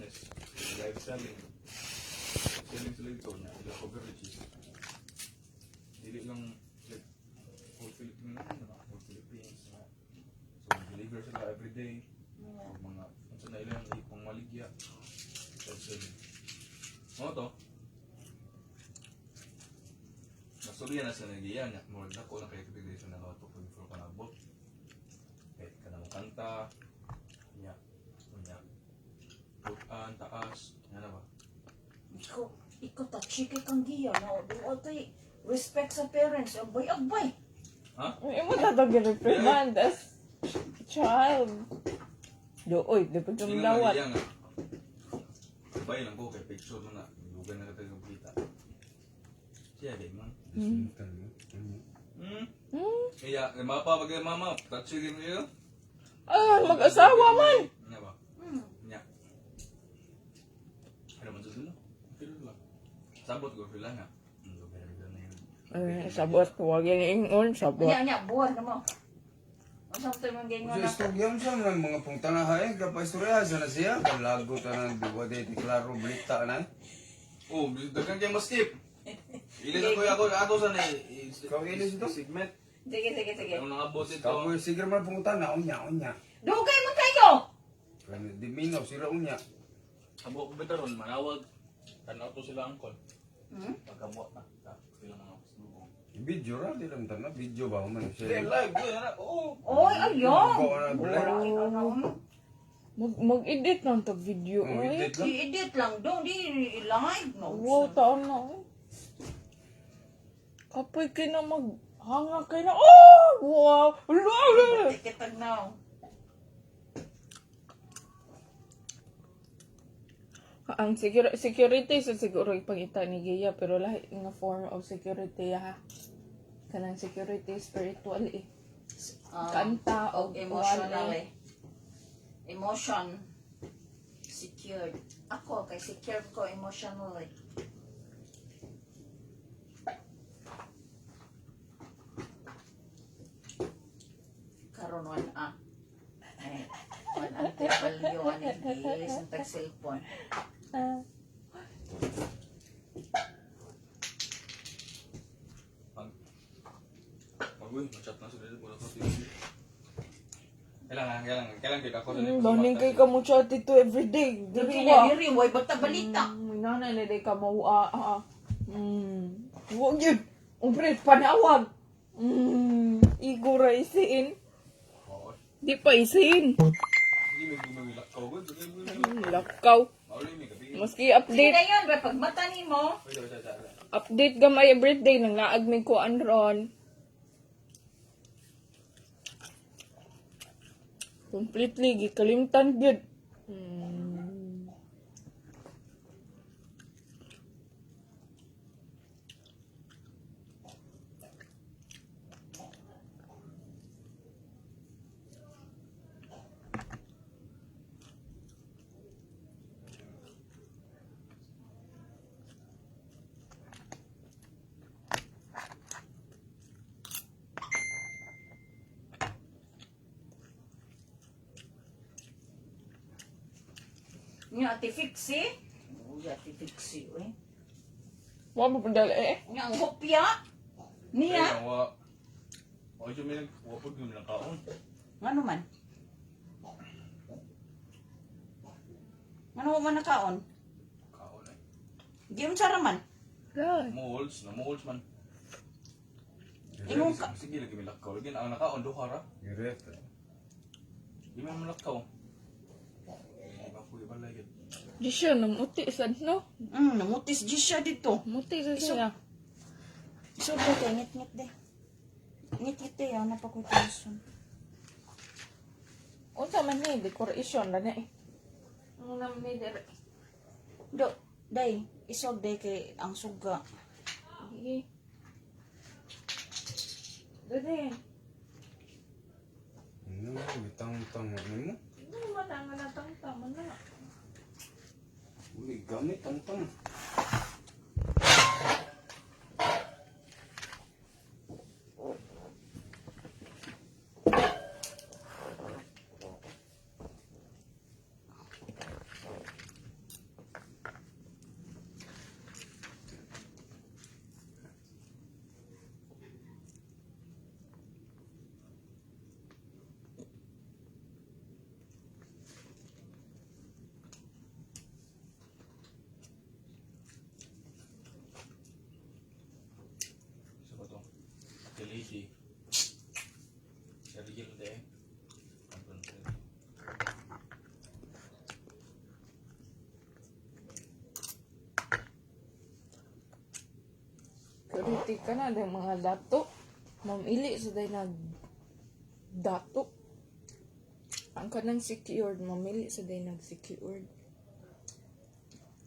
business. Live selling. Selling sila ito na. Ila coverages. Dili lang like whole Philippines na. Whole Philippines na. So, deliver sila everyday. O mga, unsa na ilang ipang maligya. Live selling. Mo to? Nasulian na sa nagiyan niya. More na ko lang kayo kapigay sa nakato kung before ka nabot. Kahit ka na mo kanta. Niya. Niya. Bukan, taas. Yan na ba? Ikaw ta-chike kang giya. No? Doon tayo respect sa parents. Agbay. Ha? Ay, mo tatawag reprimand as child. Dooy, dapat Hindi kang nga dawat. nagiyan nga. Sabay lang ko kay picture mo na. Lugan na ka tayo kita. Siya din man. Kaya, mapa pag mama, touch you yun. Ah, mag-asawa man. Nya ba? Nya. Ano man susunod? Pero lang. Sabot ko sila nga. Sabot, huwag yan ingon, sabot. Nya, buwan na mo. Ang samtay mong ganyan Sa na. istoryan siya, mga pungtang na hain, kapag-istorya na siya, kalago ta ng duwa de klaro balita na. Oh, dagan kay maskip. Ilan ako sa na Ikaw ilis ito? segment. Sige. Ang nangabot ito. Kapoy, sige man pungtang na, unya. Dugay man kayo! Di minaw, sila unya. Abo ko bitaron manawag. Tanaw to sila angkol. Hmm? Pagkabuat na. Sila mga sugo. Video ra, di lang tanong, video ba man Hindi, siya. live. Yan na. Oo. Oy, ayun! Go na, black. Mag-edit lang to video. Oh, Ay, edit lang. I-edit lang doon, di live. No? wow, taon na. Kapoy kayo na maghanga kayo na. Oh, wow. Lala. Tikitag na. Ang security sa siguro ipangita ni Gia, pero lahi nga form of security ha. Kanang security spiritual eh. Kanta o Emotional eh. Emotion. Secured. Ako, kay secured ko emotionally. Karon one Eh, one anti-value, one English, ang tag-cellphone. Uy, machat na sila dito. Kailangan kita ko Baning kay ka mo chat ito everyday. Dili Dili na ba? diri, way bata balita. Nanay na day ka mawaa. Huwag yun. Umbre, panawag. Igura isiin. Oo. Di pa isiin. Hindi may gumawilak ka. Lakaw. Mauli may gabi. Maski Dili update. na yun, ba, pag mata ni mo, Update gamay everyday. Nang laag may kuan ron. Completely gikalimtan gyud. niya ati fixi. Uy, ati fixi, uy. Wa mo padala eh. Niya ang hopya. Niya. O ito may wapod yung kaon. Ano man? Ano man nakaon? Kaon eh. Di mo sara man. Ay. Molds man. Imong ka. Sige lagi may lakaw. Lagi ang nakaon duha ra. Direct. Di man malakaw. Mapuy balay yun. Di siya namuti sad no? Namutis di siya dito. Muti sa siya. So, dito, ngit-ngit de. Ngit-ngit de, yan, napakutason. Unsa man ni decoration ra na eh. Ano naman ni dire? Do, day, isog day kay ang suga. Sige. Dede. Ano, bitang-tang mo. Ano man ang natang-tang na? Uli, gamit tang-tang. security ka na ng mga dato. Mamili sa day nag dato. Ang kanang secured, mamili sa day nag secured.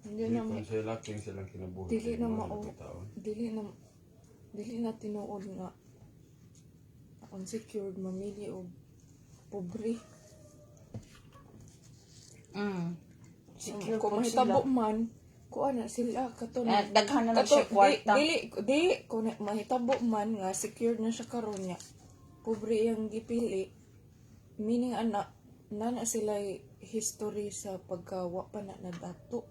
Hindi Hindi na kung sila laking silang kinabuhi. dili na mga mao taon. dili na tinuod nga ang secured mamili og pobre. Secure Kung po mahitabo sila. man, kuha na sila kato Daghan na lang siya kwarta. Dili, kung mahitabo man nga secured na siya karon niya. Pobre yung gipili. Meaning na sila history sa pagkawa pa na dato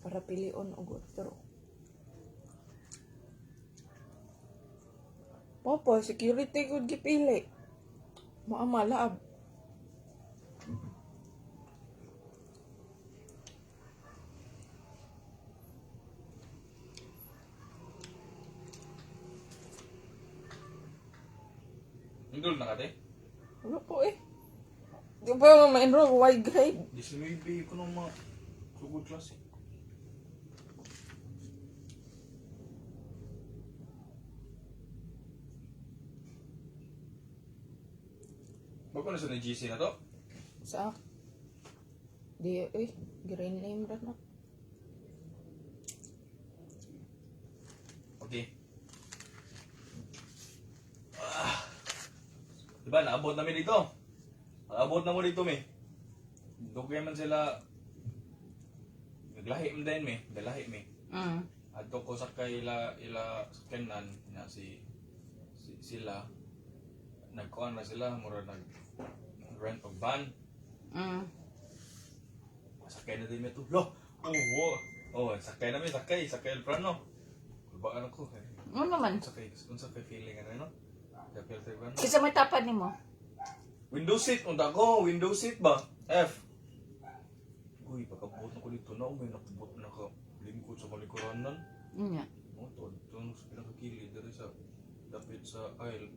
para pilion og otro. Papa, security good gipili. Maamalaab. Indol na ka, te? Wala po eh. Di ba ma-enroll Y grade? Di sila may ibigay ko ng mga sugod klase. Bago na sa na GC na to? Sa di green name ra na. Okay. Diba, naabot namin dito. Naabot na mo dito, me. Dugay man sila. Naglahi mo din, me. Naglahi, me. Adto ko sa ila kanan na sila. Nagkuhan na sila, mura rent og van. Sakay na din may to. Lo! Oh, sakay na may sakay el prano. Kulbaan ako. Ano naman? Sakay feeling ano, no? Dapil tayo ba? Kisa may tapad ni mo? Window seat, unta ko, window seat ba? F. Uy, pagkabuot na ko dito na, may nakabot na ka lingkod sa malikuran nan. Nga. Oh, to sa pinakakili, dari sa dapit sa aisle.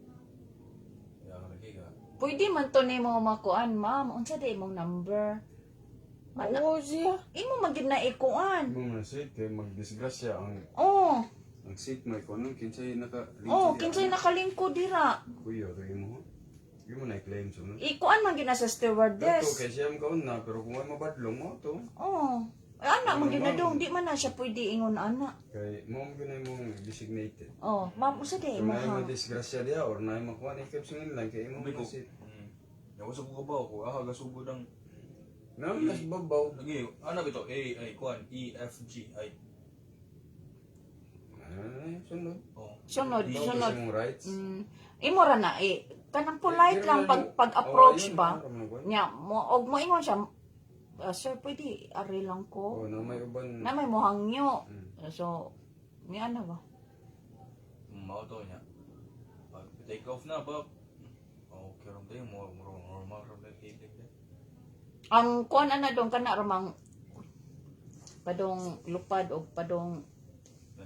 Kaya lagi ka. Pwede man to ni mo makuan, ma'am. Unsa di imong number? Mana? Oo siya. Imo man gid na ikuan. Kung na-sit, kaya magdisgrasya ang seat mo ikaw nung kinsay Kinsay nakalingkod dira. Kuya, kaya mo. Kaya mo na-claim so no? Ikuan man gid na sa Dato, stewardess. kaya siya makaon na, pero kung may mabadlong mo to, Anak man gid na dong, di man na siya pwede ingon ana. kay mo gina mong designated. Ma'am, unsa di Kung mo na ha? yung disgrasya diya, or na yung makuha na ikab sa lang, kaya mo Sabi ko, sit. Yawa sa kukabaw ko, gasugod ang, Na, mas babaw. lagi, ano ba ito? A, I, kuan, E, F, G, I. Sunod. Oh. Sunod, D, Bago sunod. sa mong rights. Imo ra na kanang polite lang pag-approach ba? Nya mo og mo ingon siya, sir, pwede ari lang ko. Oh, na may uban. Na may mohangyo. So, ni ano ba? Mao to niya. Pag take off na ba? Oh, karon tayo mo normal ram na titig na. Ang kuan ana dong kana ramang padong lupad o padong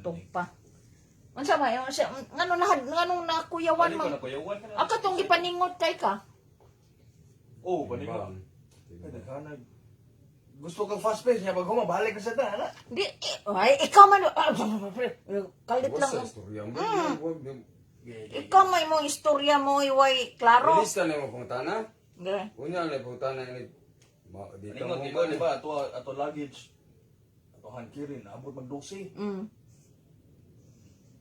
tugpa. Unsa ba yung nganong nakuyawan Wala man? ko yawan ka na. Aka tong gipaningot kay ka. Oh, bani ko. Ay, naghanag. Gusto kang fast pace niya pag humabalik ka sa dana. Di ay ikaw man kalit Wala lang. sa istorya mo. Ikaw may mo istorya mo iway klaro. Lista na mo pang tana. Dire. Unya na pang tana ni dito mo Ningon, ikaw, di ba? Ato luggage. Ato handkirin. Abot mag-12.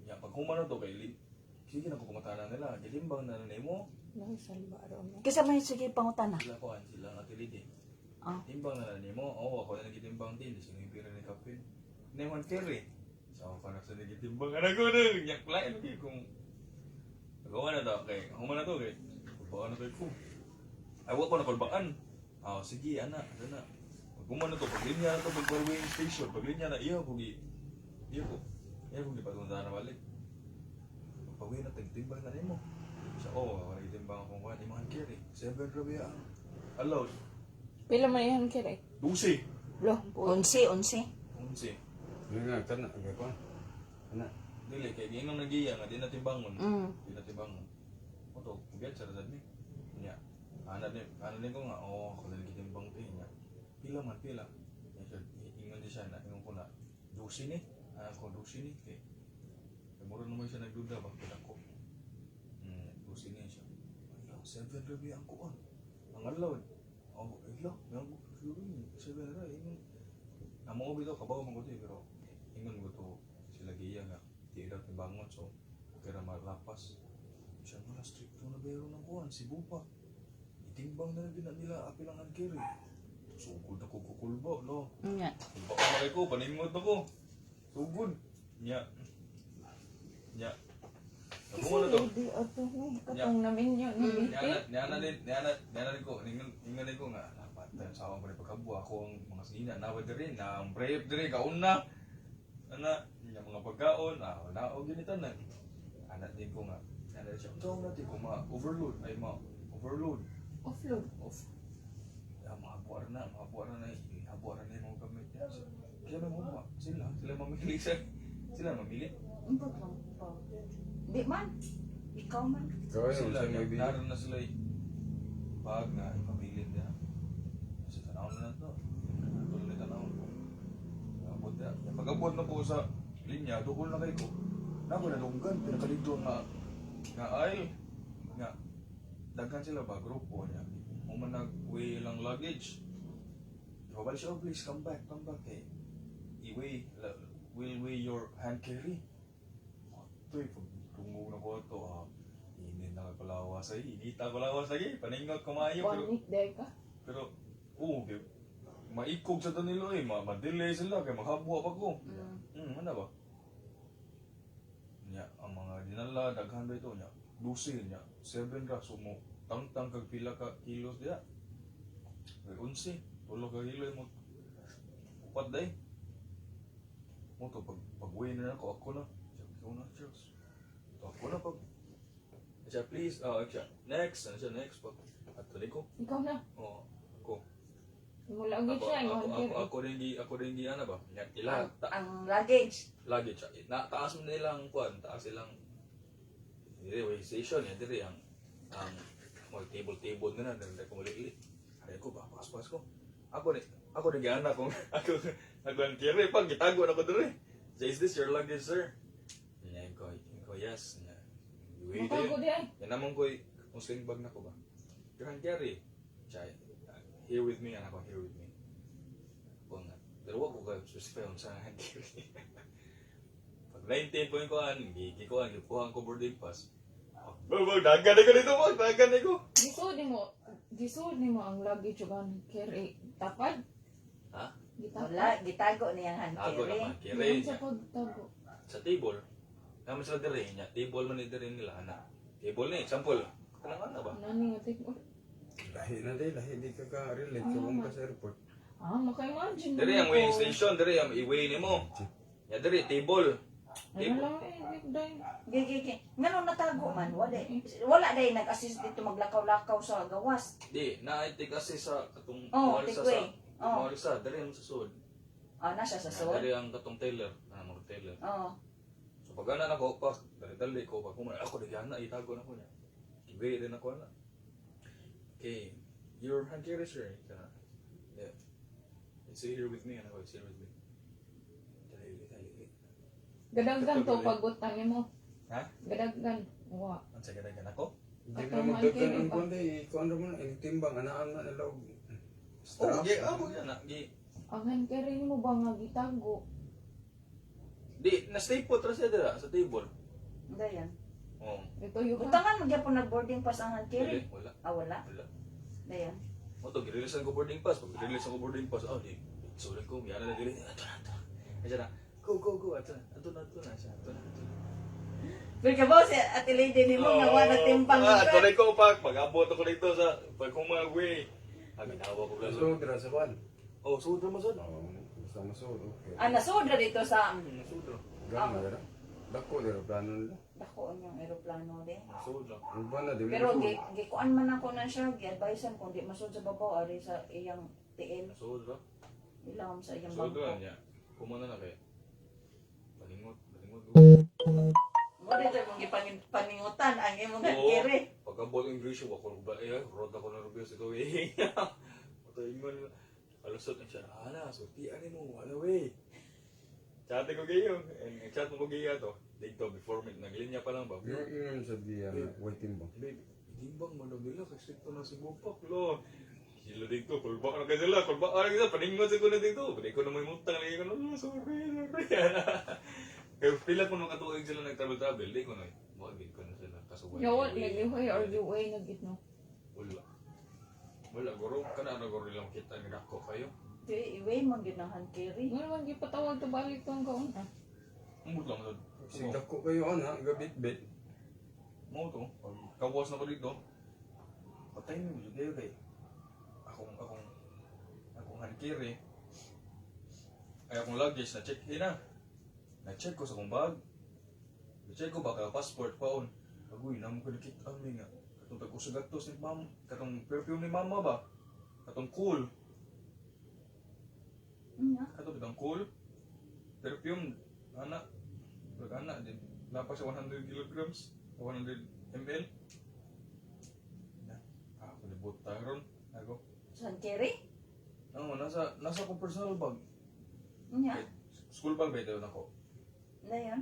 Ya, pag humano to kay Lee. Sige na ko kumatanan nila. Gilimbang na nanay mo. Lang salba ron. Kisa may sige pangutana. Sila ko, sila ang atilid eh. Ah. Timbang na nanay mo. Oo, ako na nagitimbang din. Di sino yung pira ni Kapin. Neman carry. So, ako na sa nagitimbang. Anak ko na. Nyak lain. Kung nagawa na daw. Kay, humano to kay. Kulbaan na kay ko. Ay, wag ko na kulbaan. Sige, anak. Anak. Pag humano to. Pag linya na to. Pag weighing station. Pag linya na. Iya ko. Iya ko. Iya ko. Di pa tunta na balik. Pag-uwi na. Timbang na mo. Siya, ako nagitimbang akong kuhan. Imahan carry. 7 rabi allowed. Pila man yan kire? 12. Lo, 11. 11. Nga kana aga ko. Ana. Dili kay gingon na giya nga di na timbangon. Mm. Di na timbangon. Oto, kubyat sa rasad ni. Nya. Ana din ko nga ako na gitimbang ti nya. Pila man pila. Nya siya ingon di siya na ingon ko na 12 ni. Ako 12 ni kay. Mura naman siya nagduda, bakit ako? Busin niya siya. Ala, 7 rabi ang kuwan. Ang alaw. Oh, ala, yung siguro yun. 7 rabi, ingon. Amo ko bitaw, kabaw man ko to, pero ingon ko to, sila giya nga. Di daw tibangon, so, kaya malapas. Siya mga stricto na bero ng kuwan, si Bupa. Itimbang na din nila, apilang ang kiri. Sugod ako kukulba, no? Nya. Baka malay ko, panimot ako. Sugod. Nya. Nya. Kasi Namunga na to. hindi ato katong namin yun ni Niana din ko. Ningan din ko nga. Dapat tayo sa akong pagkabuha ako ang mga sinina. Nawad din. Na ang brave din. Kauna. Ana. Yung mga pagkaon. Wala o ginitan na. Anak din ko nga. Anak siya. Ito natin ko ma-overload. Ay ma-overload. offload. Off. Mahabuar na yung mga gamit niya. Kaya may mga. Sila mamili sila mamili. Umbot lang pa. Di man. Ikaw man. Kaya yun, Sila, siya may bili. naroon na sila pag nga ipabilin niya. Kasi tanawin na ito. Tuloy na tanawin ko. Abot na. Pag-abot na po sa linya, dukol na kayo ko. Naku na lunggan, pinakaligdo nga aisle. Nga, daghan sila ba, grupo niya. Kung man nag-weigh lang luggage. Ibabalik siya, oh please, come back. Eh, we'll weigh your hand carry. Ito'y tungo na ko ito, Init na kalawas ay, inita kalawas lagi, paningot kumayo. One week day ka. Pero, okay, maikog sa tanilo ma-delay sila, kaya makabuha pa ko. Ano ba? Nya, ang mga dinala, daghan ba ito niya, 12 niya, 7 ra, so mo, tangtang kag pila ka kilos diya. May 11, 12 ka kilo mo, upat day. Mo to, pag-uwi na ako na. Ikaw na, Charles. Ako na pag. Siya, please. Siya, next. Ano siya, next pag. At tuloy ko. Ikaw na. Oo, ako. Mula agad siya. Ako rin di, ano ba? Ilang, Ang luggage. lagi siya. Taas mo nilang, taas silang, way station, diri ang table na diri ko muli. Ay ko ba, pas ko. Ako ni gana kung ako ang kire pag gitago na ko diri. So, is this your luggage, sir? Yan ko, yes. Wait, Matago di ay. yan naman ko, kung sling bag na ko ba? Your hand carry. Chay, here with me, anak ko, here with me. Kung nga, pero wag ko ka specify kung saan hand carry. Pag 19 po yung kuhan, gikuhan ko boarding pass. Dagan ko dito, dagan ko. Gisod ni mo ang luggage ugan carry tapad. Ha? Wala, gitago niyang hand Tago carry. naman, Yan carry sa niya. pagtago. Sa table, naman sila diri niya, table man ni diri nila, anak. Table na, example. Kanang ano ba? Nani nga tingko. Lahi di ka ka-relate ka kung ka sa airport. Maka-imagine. Diri ang weighing station, diri ang i-weigh nimo. Ya diri table. Ayun lang day. Gigi. Ngano natago man, wala day nag-assist dito maglakaw-lakaw sa gawas. Di, naaitik kasi sa katong Oh, Marisa takeaway. sa Marisa, diri ang susod. Nasa sa suod. Diri ang katong Taylor, mga Taylor. Oo. So pag ana nako pa, dali ko pa kumain ako digana itago na ko niya. Ibigay din ako na. Okay, your hand carry sir. Yeah. It's here with me, ano, it's here with me. Dali. Gadaggan to pagutan nimo. Ha? Gadaggan. Wa. Ang sagadagan ako? Hindi At mo ang magdagan carry ang pa. kundi, ikaw ano mo na, timbang, anaan na nalaw. Oh, gi amo yan na. Ang hand carry nimo ba nga gitago? Di, na-staple tra siya dira sa table. Dayan. Oh. Ito yung Butangan mo gyapon nag-boarding pass ang hand carry. Wala. Wala. Dayan. Mo to gireleasan ko boarding pass. Pag gireleasan ko boarding pass, di. Sorry ko, yana na dili. Ato na. Aja na. Go. Ato na siya. Ato na. Pero kabaw si ate lady ni mo nga wala timbang Ato ka. na ko pag-abot ako dito sa pag kumagwi. Aginawa ko lang. So, dira sa ban. Oh, sudra mo sud. Oo, basta masod, okay. Nasudra dito sa Sudra. Gama, dira. Dako, dira, plano nila. dako yung eroplano din. Sudra. Ang ba na, di mo Pero masod. gikuan man ako na siya, gi-advisean kung di masud sa babaw ari sa iyang TL. Sudra. Ilawom sa iyang Sudra bangko. niya. Kumana na kay. Balingot. Mo dito kung gipaningutan ang imong hand Oo. carry. Pagkabot ng Grisha, wako ba road ako na rubyo sa tuwi. Ito ingon. Alusot na siya. Ala, sultian mo. Ala, wey. Chat ko kayo. Chat mo ko kayo to. Dito, before me, naglinya pa lang ba? Yun sa diya, waiting ba? Babe, timbang mo lang nila kasi ito na si Bupak, lo. Sila dito, kulbak na kasi sila. Kulbak na kasi, paningon sa ko na dito. Pwede ko na may mutang. Lagi ko na, sorry. Kaya pila ko nung katuig sila nag-travel-travel, di ko na, buwagin ko na sila. Kasuway. Yawon, nag-ihoy or giveaway na gitno. Wala. Wala, guro. Kana guro lang kita ng ako kayo. Di, iway mo ginahan kiri. Nga naman, gipatawag to balik to ang kaon. Ang lang doon. Sigdak ko kayo, ana, gabit-bit. Mo to, pag kawas na ko dito, patay mo yun kayo kay akong hankiri ay akong luggage na check na check ko sa akong bag na check ko baka passport paon agoy na mo ko nakita amin nga katong tag-usagatos ni mama katong perfume ni mama ba katong cool katong bitang cool perfume anak pag-anak din lapas sa 100 kilograms 100 ml ako libot tayo ako San kiri? Oo, nasa ko personal bag. Nya. School bag ba ito na ko? Na yan?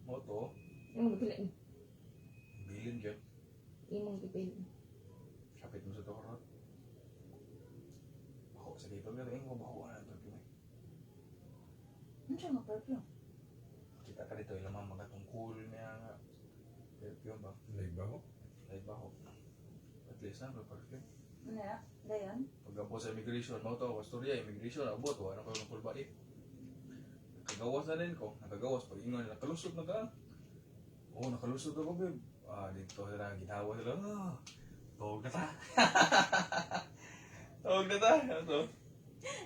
Moto, Imong gipili. bilin yun. Imong gipili. Kapit mo sa tokorot. Bako sa dito, pero yung bako na ito. Ano siya nga perfume? Kita ka dito, ilang mga tungkol niya nga. Perfume ba? Live ba ko? Ay bako. At least na, perfume. Na, na yan? Pag-abot sa immigration, mo to, kastorya, immigration, abot, wala ko ng kulba eh. Nakagawas na din ko, nakagawas, pag ingon, nakalusot na ka. Oo, nakalusot ako, babe. Dito sila, ginawa sila, tawag na ta. Tawag na ta, ito.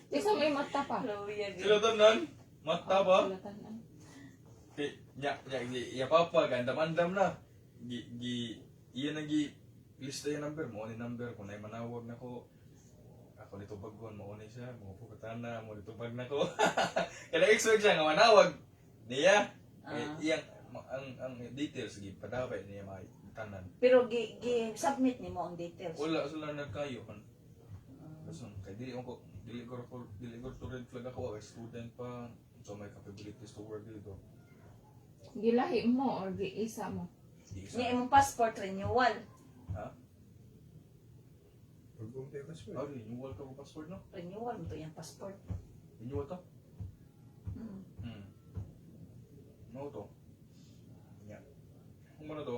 Isa may mata pa. Luya Sila to nun, mata ba? Sulatan. Ya papa, gandam-andam na. Iya nagi lista yung number mo, ni number kung na manawag na ko. Ako nito bagon, maunay siya, mga pukatana, mo nito bag na ko. Kaya expect siya nga manawag niya. Iyang ang details gi padaway niya mga tanan. Pero gi-submit ni mo ang details. Wala sila nagkayo kan. Kasi kay dili ko to red flag ako kay student pa, so may capabilities to work dito. Gilahi mo or giisa mo. Di Ni isa. imong passport renewal. Ha? Pag-umpay ka Ah, renewal ka ko passport no? Renewal mo to yung passport. Renewal to? Mm. No to. Nya. Kung ano to?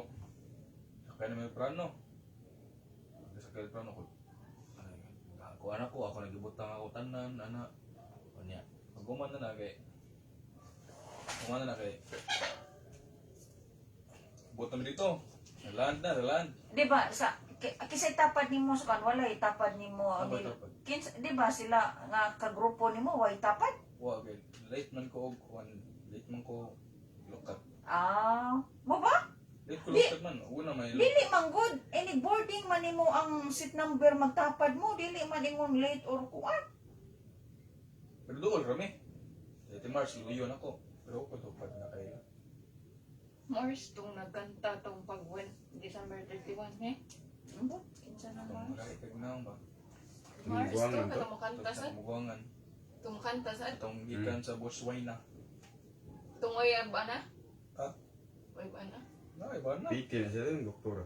Sakay na may prano. Sakay na prano ko. Ako anak ko, ako nagibutang ako tanan, anak. Nya. Pag na kay. Kumana na kay. Butang dito. Naland na, naland. Di ba sa kisay tapad nimo sa kan wala itapad nimo Ano ni tapad? di ba sila nga kagrupo nimo way tapad? Wa kay late man ko og late man ko lukat. Mo ba? Late ko lukat man. Una may Dili man good. Any boarding man nimo ang seat number magtapad mo, dili man ingon late or kuan. Pero dool rami. 30 March luyon ako. Pero ako tupad na kay. Mars tong nagkanta tong pag-win December 31 eh. Ano? Kinsa na Itong Mars? nakikig na ba? Mars to Tumubuangan to. kada mo kanta Ito sa sa mugangan. tong kanta sa Itong gikan sa Botswana. tong ay ba na? Ha? Ay ba na? Ay, ba na? Piki na siya din, doktora.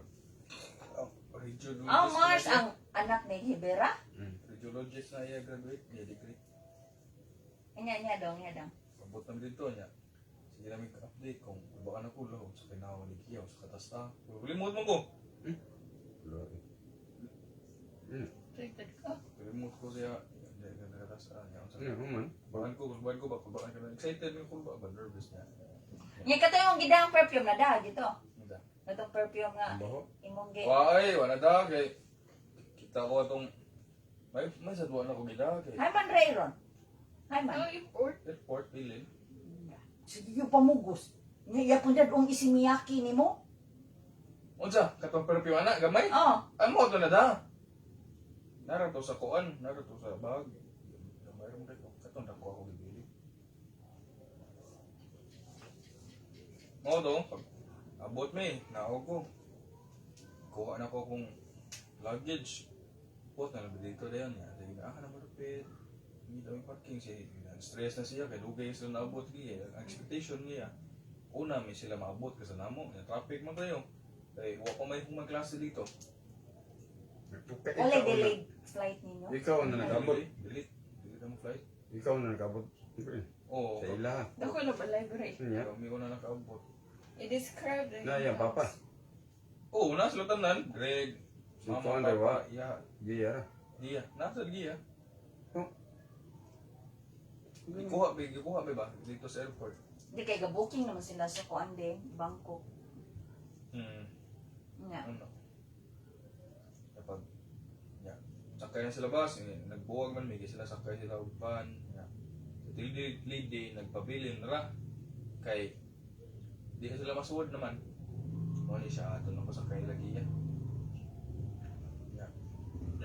Mars ang anak ni Hibera? Radiologist na iya graduate niya degree. Nya dong. Pabot na dito niya. Sige namin ka-update kung baka na ko lahog sa kinawa ni Kiyaw sa katasta. Limot mo ko. Wala eh. Rated ka. Limot ko siya. Katasta niya. Ano man? Bakan ko ba? Bakan ka na. Excited na ko ba? Nervous niya. Nya kato yung gidang perfume na da dito. Hindi. Natong perfume nga Ang baho? imong Why? Wala da kay kita ko atong may sadwa na ko gida kay Hi man Rayron. Hi man. Ang import. airport bilin. Sige yung pamugos. Nya pun dad ong isimiyaki nimo. Unsa katong perfume ana gamay? Oh, Amo to na da. Nara to sa kuan, nara to sa bag. Gamay ron kay katong dako ako gibili. Mo do pag abot mi naog ko. Kuha na ko kung luggage. Pot na lang dito dayon ya. Sige na na malupit. Hindi daw yung parking siya. Stress na siya, kaya dugay sila naabot niya. Ang expectation niya, una may sila maabot kasi namo. Yung traffic man kayo. Kaya huwag pa may kung klase dito. Wala delayed flight ninyo. Ikaw na nag-abot. Delete mo flight. Ikaw na nag-abot. Oo. Sa ila. Ako na ba library? Niya. Kami ko na nakaabot. I-describe the Na yan, papa. Oo, nasa tanan. Greg, Si mama, Founder, papa, wa? iya, Giya ra. Gia. Nasa Gia. Oh. Ikuha ba? Dito sa airport. Hindi kay ga-booking naman sila sa kuan din, bangko. Nga. Ano? Kapag, sakay na sila bus, nagbuwag man, may sila sakay sila og van. Sa lady, nagpabilin ra. Kay, di na sila masuwad naman. Mali siya, ato na ko sakay lagi yan.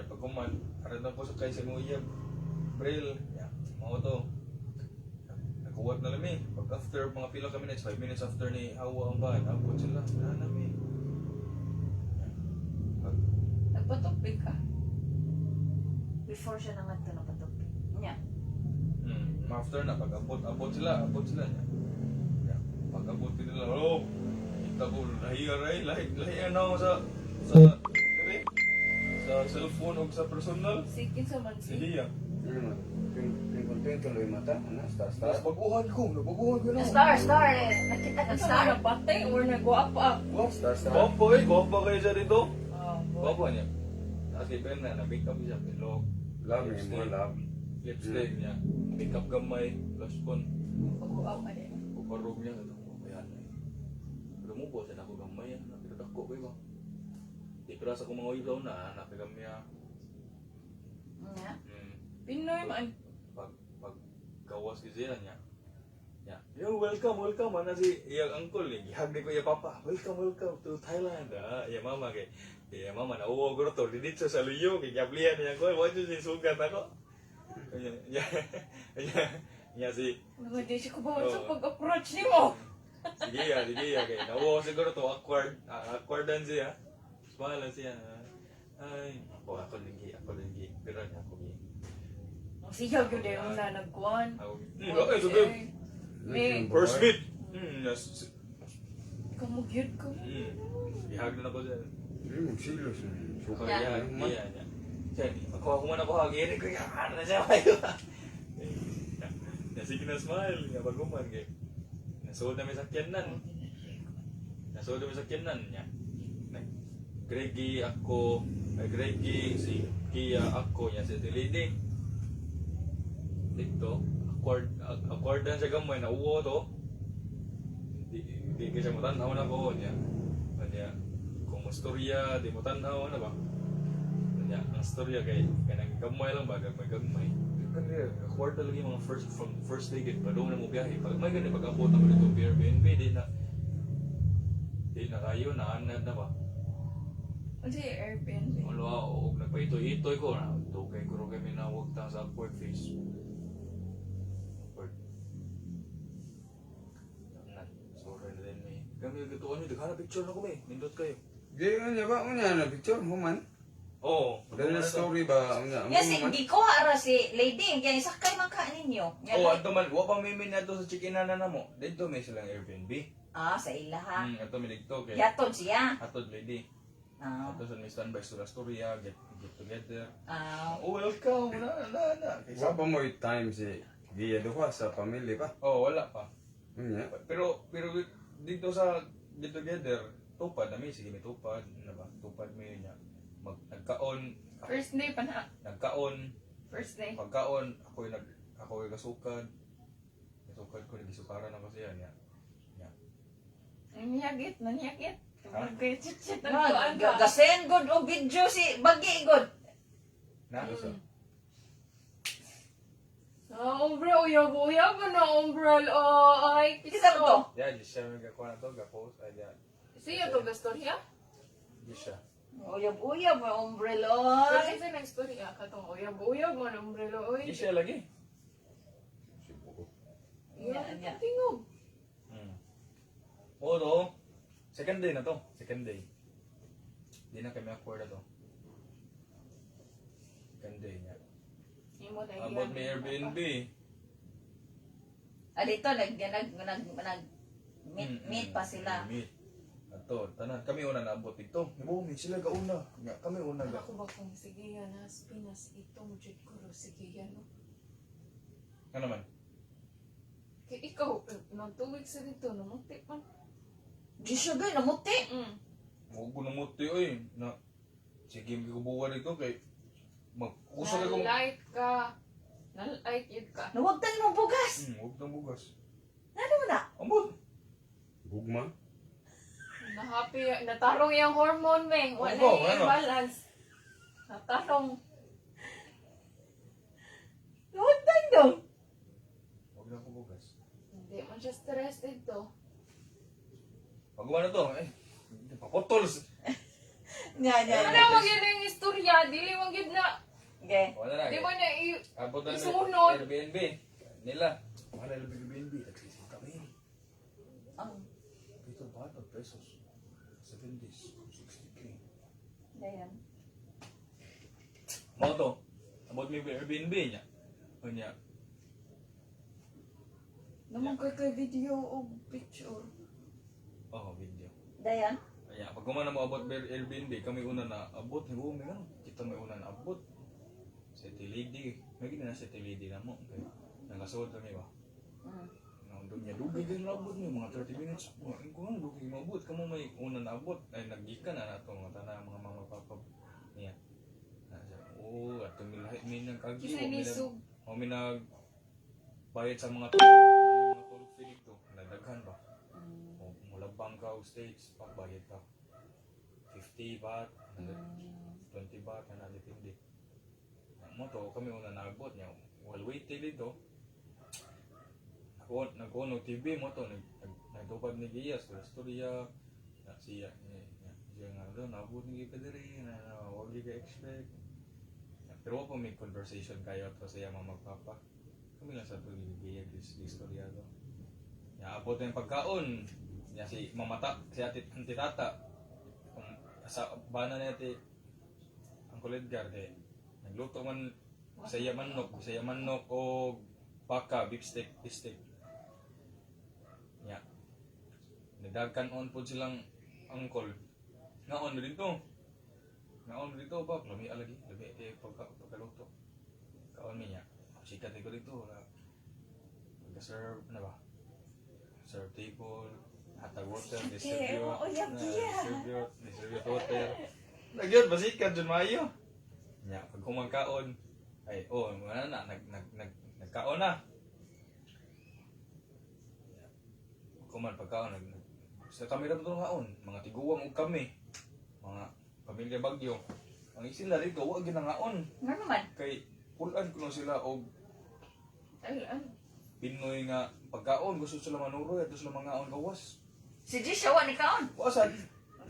Pag kuman, aral na ko sakay sa Nguya, Braille, mga to. Nakuwat na lami. Pag after mga pila ka minutes, 5 minutes after ni Hawa ang van, abot sila, nanami. Nagpatupik ka. Before siya nangadto na patupik. Nga. After na, pag abot sila niya. Pag abot nila, kita ko, lahiyan na ako sa cellphone o sa personal. Sige sa mansi. Sige yan. Twinkle yung mata. Ano? Star. Tapos baguhan ko na. Star. Nakita ka Ito star. na patay or nagwapa. Star. Gwapa kayo siya dito. Oh, Gwapa niya. Tapos iba na, na-make up siya, pilok, Love me, more love. lipstick niya, make up gamay, blush on, pag-uapa din. uparog niya, ito ko kaya na eh. Pero mo po, siya na ako gamay, napitat ako ba? Di pero sa kong mga ilaw na, napigam niya. Nga. Pinoy man. Pag gawas kasi yan niya. Yo, welcome, ano si iyang uncle eh. Gihagdi ko iya papa. Welcome to Thailand. Iya mama kay. Iya mama na uwo ko to dito sa Luyo kay gablihan niya ko. Wa jud sugat ako. Ya si. Nagadi si kubawan sa pag-approach ni mo. Sige ya kay. Nauwo siguro to awkwardan siya. Smile siya. Ay, ako linggi. Pero niya ako gi. Ang siyaw yun din una nagkuhan. Okay, so good. May First meet. Yes. kamugyod ko. Ihag na ako siya. Magsilos. Suka Iya. yan. Jadi, makuha ko muna ko hagin ko yan na siya kayo. Sige na smile, nga baguman kay. Nasuod na may sakyanan. Niya. Greggy, si Kia, ako, niya si Lady. Dito, accordan siya gamay na uwo to. Di kasi mo tanaw na ko niya. Kanya, kung istorya, di mo tanaw na ba? Kanya, ang istorya kay gamay lang ba, gamay. Kanya, accord talaga yung mga first day git pa, doon na mo biyahe. Pag may ganyan, pag-abot na mo dito, Airbnb, di na kayo, naanad na ba? Ano si Airbnb? Wala, og nagpaitoy-itoy ko na. Tugay ko rin kami na huwag tang sa upward face. Upward. Sorry na din may. Kami nagkatuan nyo, daghan na picture na ko may. Nindot kayo. Di unya ba? Unya na picture. Human. Oo. Dahil na story ba? Unya. Yes, hindi ko ara si lady. Kaya sakay man ka ninyo. Oo, ato man. Wa pa may minato sa chikinanan na mo. Dito may silang Airbnb. Sa ila ha. Ato may dito kay. Yaton siya. Atod lady. Ah. Ato sa may standby sa storya, get together. Oh, Welcome. Na. Sa pa mo yung time si Gia duha sa pamilya pa. Oh, wala pa. Unya. Pero dito sa get together, tupad na may sige may tupad, ano ba? Tupad may niya. Nagkaon, First day pa na. nagkaon, First day. pagkaon, ako ay kasukad. Kasukad ko nagisukaran ako siya niya. Nanyagit. Ha? Nagkaya-chit-chit ang kuhaan ka. Gasen good o video si Bagi good. Na so. Ombre, uyab na ombre. Ay, Kita mo to. Ya, di siya magkakuha na to, gapost ay ya. siya to gastorya? Di siya. Uyab-uyab may umbrella. Pero isa na istorya katong uyab mo na ombre. Di siya lagi. Yan. Tingog. Oo to. Second day na to. Second day. Di na kami awkward na to. Second day niya. Imo Abot may Airbnb. Dito, meet pa sila. Meet. Ato, tanan. Kami una naabot dito. Bumi, sila gauna. Nga, kami una ga. Ako ba kung sige yan, nas Pinas itong jud ko ro sige yan, no? Ano man? Kaya ikaw, nang 2 weeks na dito, namuti pa. Di siya gay, namuti. Huwag ko namuti, oy. Na, sige, may kubuwa dito kay mag-usa ka kung... Nalight ka. Nalight yun ka. Huwag tayo mong bugas. Huwag nang bugas. Ano mo na? Ambot. Gugma? Na-happy, natarong yung hormone, Meng. Wala Ano? yung imbalance. Natarong. Huwag tayo. Huwag nang bugas. Hindi man siya stress dito. Pagawa na to, papotol. Ano mo yun yung istorya? Dili mo yun na. Okay. Wala na. Di mo na Abot na isunod. Airbnb. Nila. Mahal na Airbnb. Nagsising kami. Ang Dito ba? Pesos. 7 days. 60K. dayan. Mga to. Abot may Airbnb niya. O niya. Naman kay video o picture. Oh, video. Dayan. Kaya pag kumana mo abot may Airbnb, kami una na abot. May may ano. Kita may una na abot. City Lady. May gina na City Lady na mo. Okay. Nangasuod kami ba? Nandun niya, dugay din na abot niyo, mga 30 minutes. Kung ano, dugay maabot, kamo may una na abot. Ay, naggikan na nato, mga tanang, mga papap. Niya. Oo, at tumilahit may nagkagi. Kisa nisog. O may nagbayad sa mga tulog feeling to. Nadaghan ba? O mulabang ka o stage, pagbayad ka. 50 baht, 20 baht, na depende. Mo to, kami una na abot niya. While waiting dito, nag-ono TV mo to, nagtupad ni Giyas, storya, siya nga doon, nabot ni Giyas na huwag ka expect. Pero pa may conversation kayo to sa mga magpapa. Kami lang sa ito ni Giyas, di storya to. Abot na yung pagkaon, si mamata, si ati tata, sa bana na iti, ang kulit garde, nagluto man, bisaya manok o baka, beef steak. Ya. Nagdagkan on po silang angkol. Ngaon mo dito ba? Lami alagi. Lami pagkaluto. Kaon niya. Sikat ko dito. Nag-serve, ano ba? Serve table. Hatag water. Distribute water. Nagyod, basikat dyan mayo. Ya, pag kumangkaon. Ay, nagkaon na. Kuman pagkaon sa kami ra tutong kaon, mga tiguwang og kami. Mga pamilya Bagyo. Ang sila dito wa ginangaon Nga naman. kay pulan kuno sila og Ay. Pinoy nga pagkaon gusto sila manuroy at sila mangaon gawas. Si Jisha, wa ni kaon. Wasan.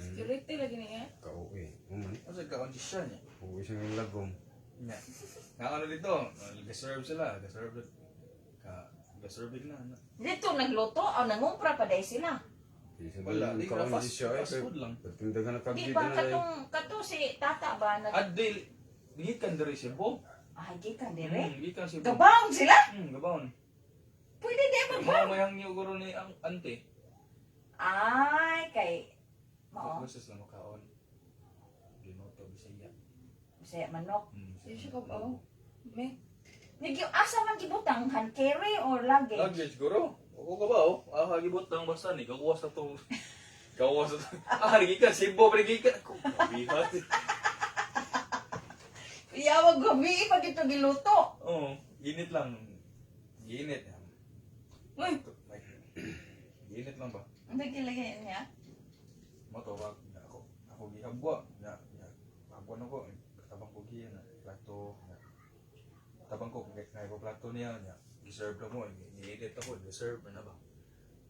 Security lagi niya. Kauwi. Uman. Asa kaon si siya niya. Uwi siya ng lagom. Nya. Nga ano dito, ga-serve sila, ga-serve na. Dito nagluto, nangumpra pa dahil sila. Wala, di ka na fast Fast food lang. Tinda ka na Di kagid ba, na katong si tata ba? Adil, gikan diri siya bo. Gikan dire. Gikan siya bo. Gabaong sila? Gabaon. Pwede di ba? Mga mayang niyo guro ni ang ante. Ay, kay... Mao. Gusto sila makaon. Ginoto, bisaya. Bisaya manok. Di siya ka ba? May. Asa man gibutang hand carry or luggage? Luggage guro. Oo ka ba oh? Gibot lang basta ni. Kakuwas na to. Nagikan. Sibo pa nagikan. Bihat. Iyawag gabi pag ito giluto. Oo. Ginit lang. Ginit. Uy, Ginit lang ba? ang nagkilagay niya. Mato wag ako gihabwa. Habwa na ko. Katabang ko giyan. Plato. Tabang ko kaya ko plato niya. Giserve na mo. Ni-edit ako. Giserve na ba?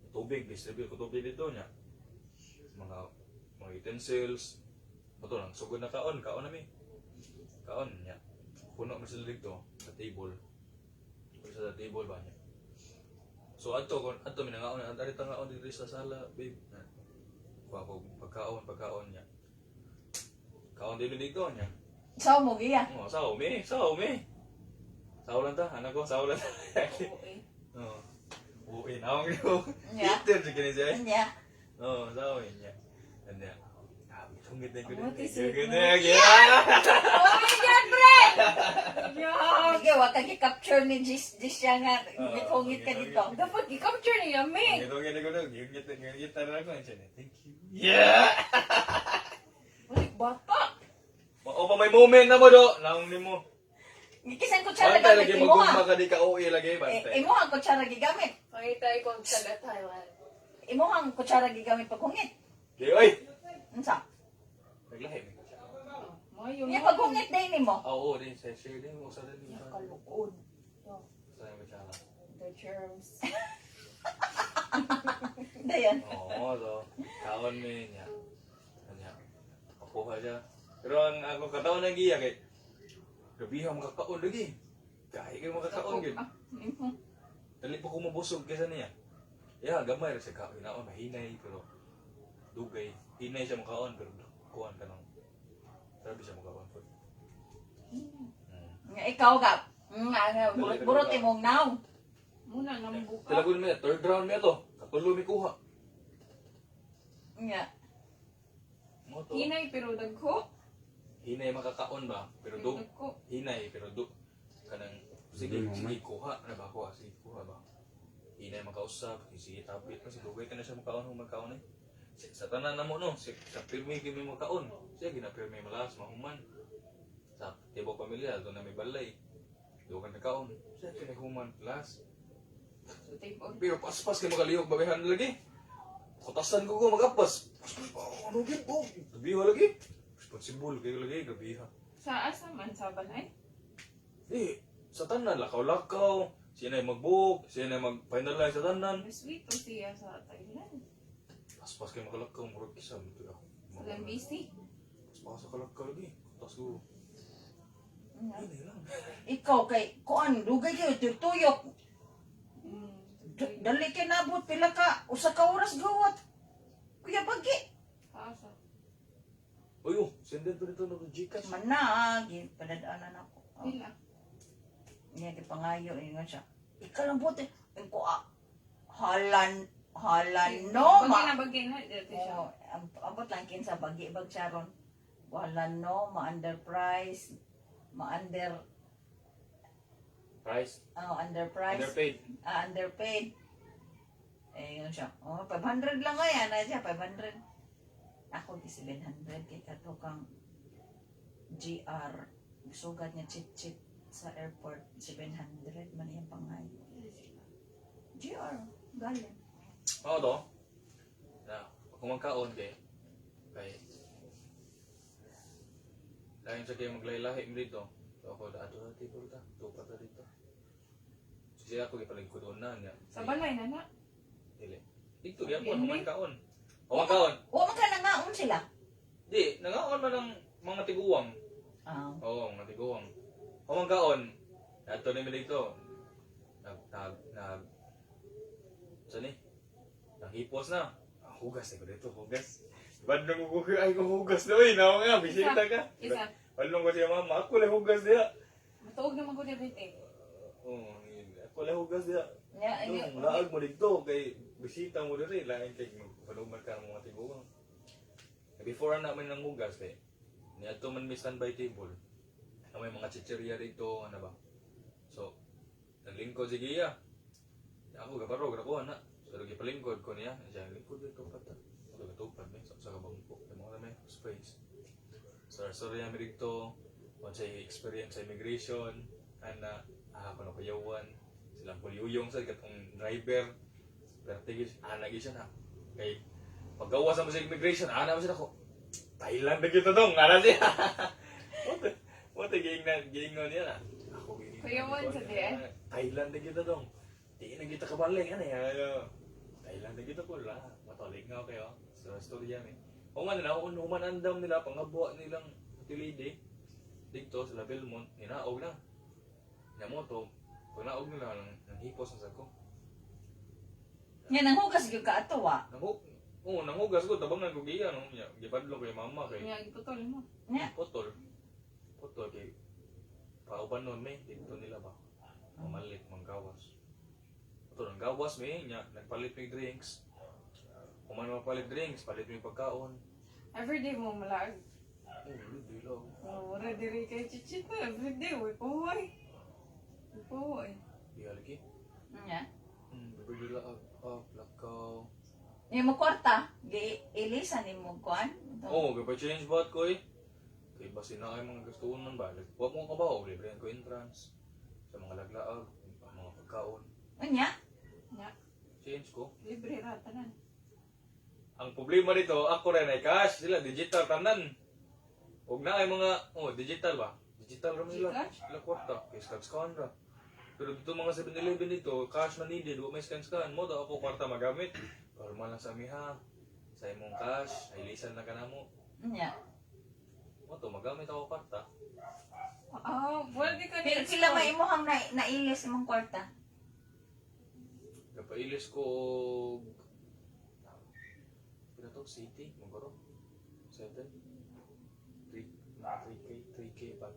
Tubig. Distribute ko tubig dito niya. Mga utensils. Ito lang. Sugod na kaon. Kaon namin. Kaon niya. Puno mo sila dito. Sa table. Sa table ba niya? So ato minangaon na. Ang tangaon dito sa sala. Babe. Kuha ko pagkaon niya. Kaon dito niya. Sao mo giya? Oh, sao me. Saulan ta, anak ko, saulan ta. Okay. Oo. Uwi na akong ito. Yeah. Eater siya kini siya. Nya. Oo, saulan niya. Anya. Tungit na ko din. What is it, Ganda. Oh my God, pre! Sige, wag kang i-capture ni Jis siya nga. Ngit-hungit ka dito. Dapat i-capture niya, me. Tungit ko na. Ngit na ako. Thank you. Yeah! Balik bata. O pa may moment na mo do. Naong ni mo. Gikisan ko tsara Bantay gamit. lagi Imo magugma ha. ka di ka uwi lagi. Bantay. Imo ang kutsara gigamit. Pakita ko sa Thailand. Imo ang kutsara gigamit pag hungit. Di, oy! Unsa? Naglahi mo. Mayo Nya pag hungit din nimo. Oo, din. Share din mo sa din. Kalukod. Sa yung tsara. The germs. Dayan. Oo, so. Kaon mo yun niya. Kanya. Kapuha siya. Pero ang ako kataon na giya kay gabi ang makakaon lagi. Kahit kayo makakaon gid. Dali pa ko mabusog kaysa niya. Yeah, gamay ra siya kaon. Naon mahinay pero dugay. Hinay siya makaon pero kuan ka nang. Sabi siya makaon po. Nga ikaw ka. Nga burot imong naw. Muna nang buka. Talagon mi third round mi to. Katulo mi kuha. Nga. Mo to. Hinay pero dagko. Hinay makakaon ba? Pero Dagko. hinay pero kanang sige sige kuha na ba kuha sige kuha ba. Hinay makausap, sige tapit kasi dugay ka na siya makaon humakaon eh. Sa tanan na mo no, sa pirmi kimi makaon. Siya ginapirmi malas mahuman. Sa tibo pamilya do na may balay. Do ka nakaon. Siya kinahuman plus. So take on. Pero paspas kay makalihok babehan lagi. Kutasan ko magapas. Ano gid ko? Gabiha lagi. Responsible kayo lagi gabiha. Sa asa man sa balay? Di, sa tanan lakaw-lakaw. Siya na mag-book, siya na mag-finalize sa tanan. Sweet to siya sa Thailand. Paspas kay makalakaw murag isa mo to ako. Sa Lambisi. Paspas sa kalakaw lagi. Kutas ko. Hindi lang. Ikaw kay kuan dugay kayo tuyok. Dali kay nabot pila ka usa ka oras gawat. Kuya bagi. Sa asa. Uy, oh, senden to dito na to Gcash. Manag, padadaanan ako. Pila. Niya di pangayo ingon siya. Ikaw lang buti. Ko halan no Bagay ma. na bagay na. Dito siya. Oh, abot lang kinsa bagi bag charon. Wala no ma-underprice, ma-under Price? underprice, Underpaid. underpaid. Eh, yun siya. Oh, 500 lang ngayon. Ano siya, 500. Ako, di 700. Kaya kato kang GR. Sugat niya chit-chit sa airport. 700 man yung pangay. GR. Galing. Oo to. Na, kung magkaon kay lain sa kayo maglaylahi mo dito. So ako ato na dito ta. Tupa ta dito. So siya ako ipalig ko doon na niya. Sa balay na na. Dili. Dito gyapon kung magkaon. O magkaon. O, magkanangaon sila. Di, nangaon man ng mga tiguwang. Ah. Oo, mga tiguwang. O magkaon. Ato ni mi dito. Saan eh? Naghipos na. Hugas na ko dito, hugas. Bandang ko ay ko hugas na, uy. Nawa nga, bisita ka. Isa. Bandang ko siya, mama, ako lang hugas niya. Matuog na magod everything. Oo, ako lang hugas niya. Yeah, Doon, laag mo dito, kay bisita mo dito, lain kay paluman ka ng mga tiguang. Before namin ng hugas, eh, niya ito man may standby table. May mga chicheria dito, ano ba? So, naglingkod si Gia. Ako, gabarog, nakuha na. So, lagi palingkod ko niya. Siya, lingkod dito, pata. So, gatupad, may sa kabangko. Yung mga may space. So, sorry namin dito. Once I experience sa immigration, ana, kung nakuyawan. Silang puliyuyong sa katong driver. Pero tigil, lagi siya na. Kay, paggawa sa sa immigration, mo siya ako. Thailand na kita dong, ana siya. What giingnon niya na. Ako Kuyawan sa diyan? Thailand na kita dong. Di na kita kabalik, ano yan. Thailand na kita ko la. Matolik nga kayo. Sa storya ni. O nga nila, kung humanandam nila, pangabuha nilang utilide. Dito sa Belmont, ninaog na. Namoto, pag naog nila, nang hipos na sa ko. Yan ang hugas yung kaatawa. Nanghugas ko, tabang nagugiya, no? Gipadlo kay mama, kay Nga, iputol mo. Nga. Potol kay pauban nun, may, dito nila ba? Mamalit, manggawas. Ito, nang gawas may niya, nagpalit may drinks. Kung man mapalit drinks, palit may pagkaon. Everyday mo malag. Di lang. Wala diri kay chichita. Everyday, way pahuay. Way pahuay. Di haliki. Nya. Bibili lang, lakaw. Yung mo kwarta, ilisan ni mo kuan. Oo, change bot ko eh. Kaya basi na kayo mga gusto man ba? Like, huwag mong kabaw, libre ko entrance. Sa mga laglaag, mga pagkaon. Nya. Change ko. Libre ra tanan. Ang problema dito, ako rin ay cash. Sila, digital tanan. Huwag na ay mga, digital ba? Digital rin nila. Gcash? Sila kwarta. Kaya scan ra. Pero dito mga 7-Eleven dito, cash man needed. Huwag may scan. Mo daw ako kwarta magamit. Normal lang sa amiha. Sa imong cash, ay lisan na ka na mo. Nya. Mo to, magamit ako kwarta. Well, di ka Pila may imuhang nailis imong kwarta. Kapailis ko pila to, city, magoro. 7. 3K pa.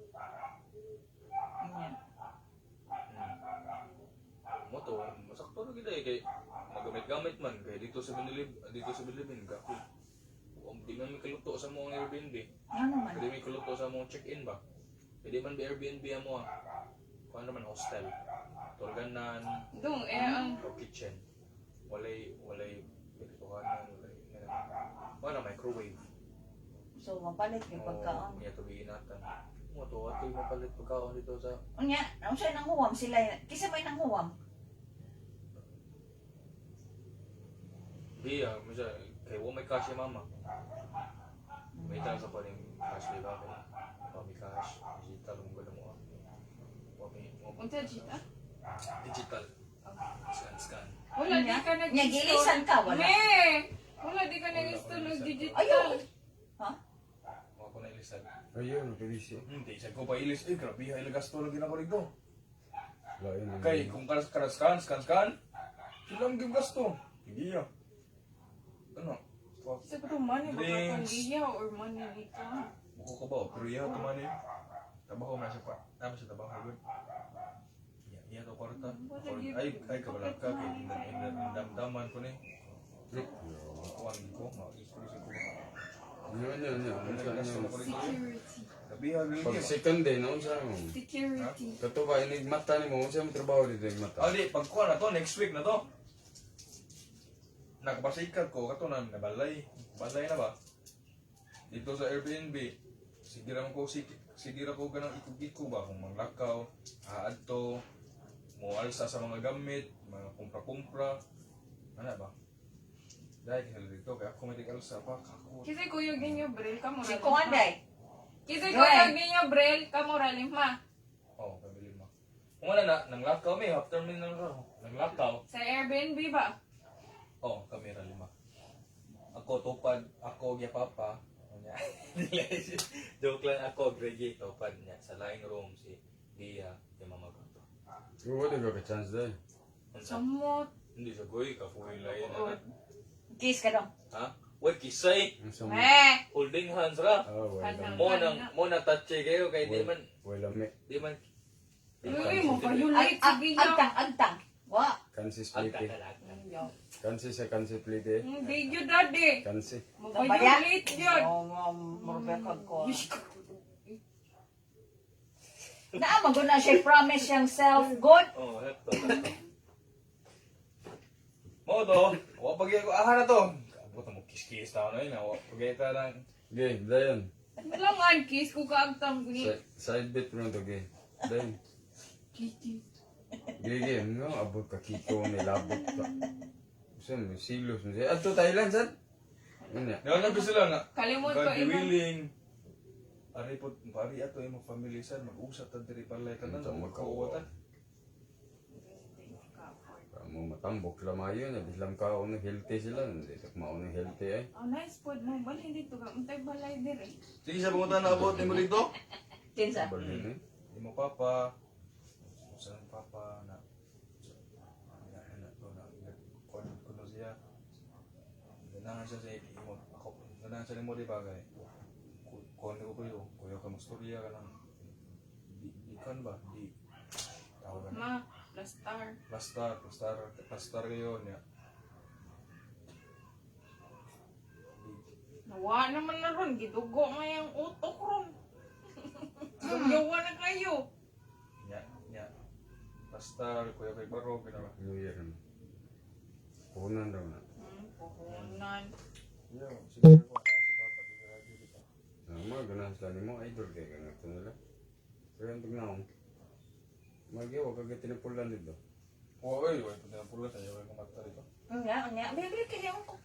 Nya. Mo to, masakto na kita eh kay magamit-gamit man kay dito sa Bilibin ka. Di man may kaluto sa mga Airbnb. Ano man? Pwede may kaluto sa mga check-in ba? Pwede man ba Airbnb mo kung ano man hostel. Tulganan Dong, ang... o kitchen. Walay pintuhanan, wala microwave. So, mapalit yung pagkaon. Iya tubiin natin. Mo to, ato yung mapalit pagkaon dito sa Unya, ang siya nang huwam sila. Kisa may nang huwam. Di misa kay wa may cash yung mama. May tao sa paling cash di ba kay may cash digital mo ganda mo. Unsa chita? Digital. Scan. Wala di ka nag-install. Nya, gilisan ka, wala. Wala di ka nag-install ng digital. Ayaw. Ha? Mo ko na ilisan. Ayun, pilis yun. Hindi sa ko pa ilis grabe hay gasto lagi na ko dito. Lain ang- Kay kung scan. Sila ang gasto. Hindi ya. Ano? Sa pero money ba Drinks. ka liya or money dito? Buko ko ba? Pero iya to man eh. Trabaho na siya pa. Tama siya trabaho good. Iya to kwarta. Ay kabalag ka kay damdaman ko ni. Kuwan ko, ma-exclusive ko ba? Yun. Security. Gabihan Pag ni. second day, naon sa mo? Security. Kato ba, inig mata ni mo, unsa mo trabaho dito yung mata? Ali, pagkuha na to, next week na to. Nakapasikat ko, kato na, nabalay. Balay na ba? Dito sa Airbnb, sigira ko ganang ikog-iko ba, kung manglakaw, aadto, mo alsa sa mga gamit, mga kumpra-kumpra, ano ba? Dahil kinala dito, kaya ako may alsa pa, kako. Kasi kuyog ninyo brel ka mo. Si Kuanday. Kasi Joy. kuyog ninyo brel ka mo lima. Oo, pabili mo. Kung ano na, nanglakaw may, after may nanglakaw, Sa Airbnb ba? oh, kamera 5. Ako tupad, ako gya papa. Joke lang ako, Gregi, tupad niya. Sa laing room, si Gia, yung mama ko to. Wala ka chance dahil. Samot. Hindi siya goy, kafuhay layan Oo. na. Kiss ka dong. Ha? Wait, kisay! Ang sama. Holding hands ra! Wala. Mo na touch kayo, kay di man, Wala me. di man. Uy, mo violate sige niya. Agtang. Wa. Kansi Agta split ka eh. lang. Kansi sa kansi split eh. Hindi yun daddy. Kansi. Mo violate yun. Marbekag ko. Naamag ko na siya promise siyang self-good. Oh, heto. Mo to, wapag ako, na to. Abot mo kiss-kiss tao na yun, wapag ka lang. Okay, dayan. Langan kiss ko kaagtang ni. Side bit mo to, okay. Dayan. Kitty. Gigi, no, abot ka kiko, may labot ka. Saan mo, silos mo siya. Ato, Thailand, saan? Ano yan? Naman ko sila nga. Kalimot ko God be ina. willing. Ari po, pari ato yung mga family sad, mag-usap ta diri palay ka na, Ito, magkauwatan. Mo matambok sila mayo na bislam ka ono healthy sila hindi sak mauna healthy ay Oh, nice food mo. Bali dito ka. Untay balay dire. Sige sa pangunta na abot, mo dito. Kinsa. balin eh Di mo papa, sa papa na kuno siya. Ganahan siya sa imo, ako, ganahan siya mo di bagay. Kuno ko yun, kuya ka magstorya ka lang. Di kan ba? Di Tawag na. Ma, plastar. Plastar kayo niya. Nawa naman na ron, gidugo mo yung utok ron. Gumyawa na kayo. Nya. Plastar, Kuya Kay Baro, pinaka. New Year na. Puhunan daw na. Puhunan. Yo, sige ko. Sa papa, di ka lagi dito. Ganahan sila ni mo, idol kaya ka ito nila. Pero yung tignaon, magiyaw, kagati na pulan dito. Oo, oy, pula tayo, ay kumata rito. Nga. Bibili kayo ko.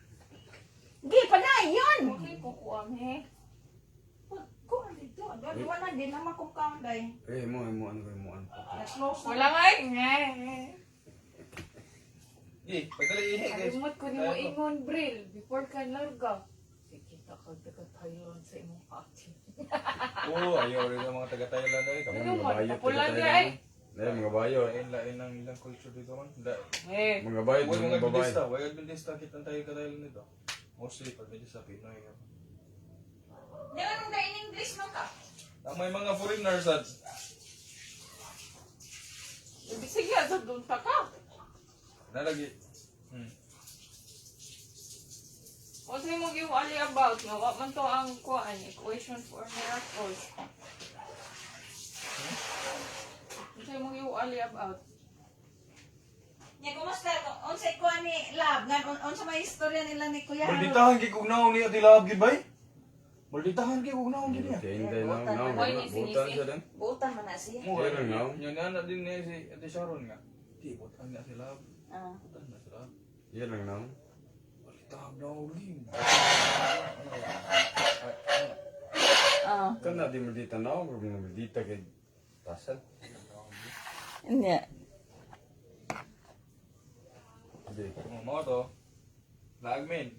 Di pa na, yun! Okay, kukuha me. Kung dito, wala din naman kung count ay. Mo ano. Na-close Wala nga nga. Pagdali ihe, guys. Kalimot ko ni mo ingon, Bril, before ka larga. Kita ka taga-Thailand sa imong ate. Oo, ayaw rin ang mga taga-Thailand ay. Kamo Ano mga mo, bayo, napulan taga niya Thailand. eh. Dahil mga bayo. Lain ang ilang culture dito man. Mga bayo, Huwag mga mga babae. Adventista, huwag Adventista, kita tayo ka-Thailand nito. Mostly, pag medyo sa Pinoy. Di anong na in English man ka? May mga foreigners at Ibig sige, sa doon ka. nalagi. O sa'yo mo giwali about nga, wa man to ang kuhaan, equation for miracles. O sa'yo mo giwali about. Nya, kumusta? Unsay ko ni Lab? Unsa may istorya nila ni Kuya? Malditahan kay kugnaw ni Adilab gid bay. Malditahan kay kugnaw gid niya. Kaya hindi na, Oy, ni butan sinisi. siya din. Butan man na siya. Mo Yan ang naon. Yun na din niya si Ate Sharon nga. Di butan na sila. Ah. Butan na sila. Yan lang naon. Malditahan na uling. Ah. Kana di medita naon, kung medita kay tasan. Nya. Hindi. Mo to. Laagmen.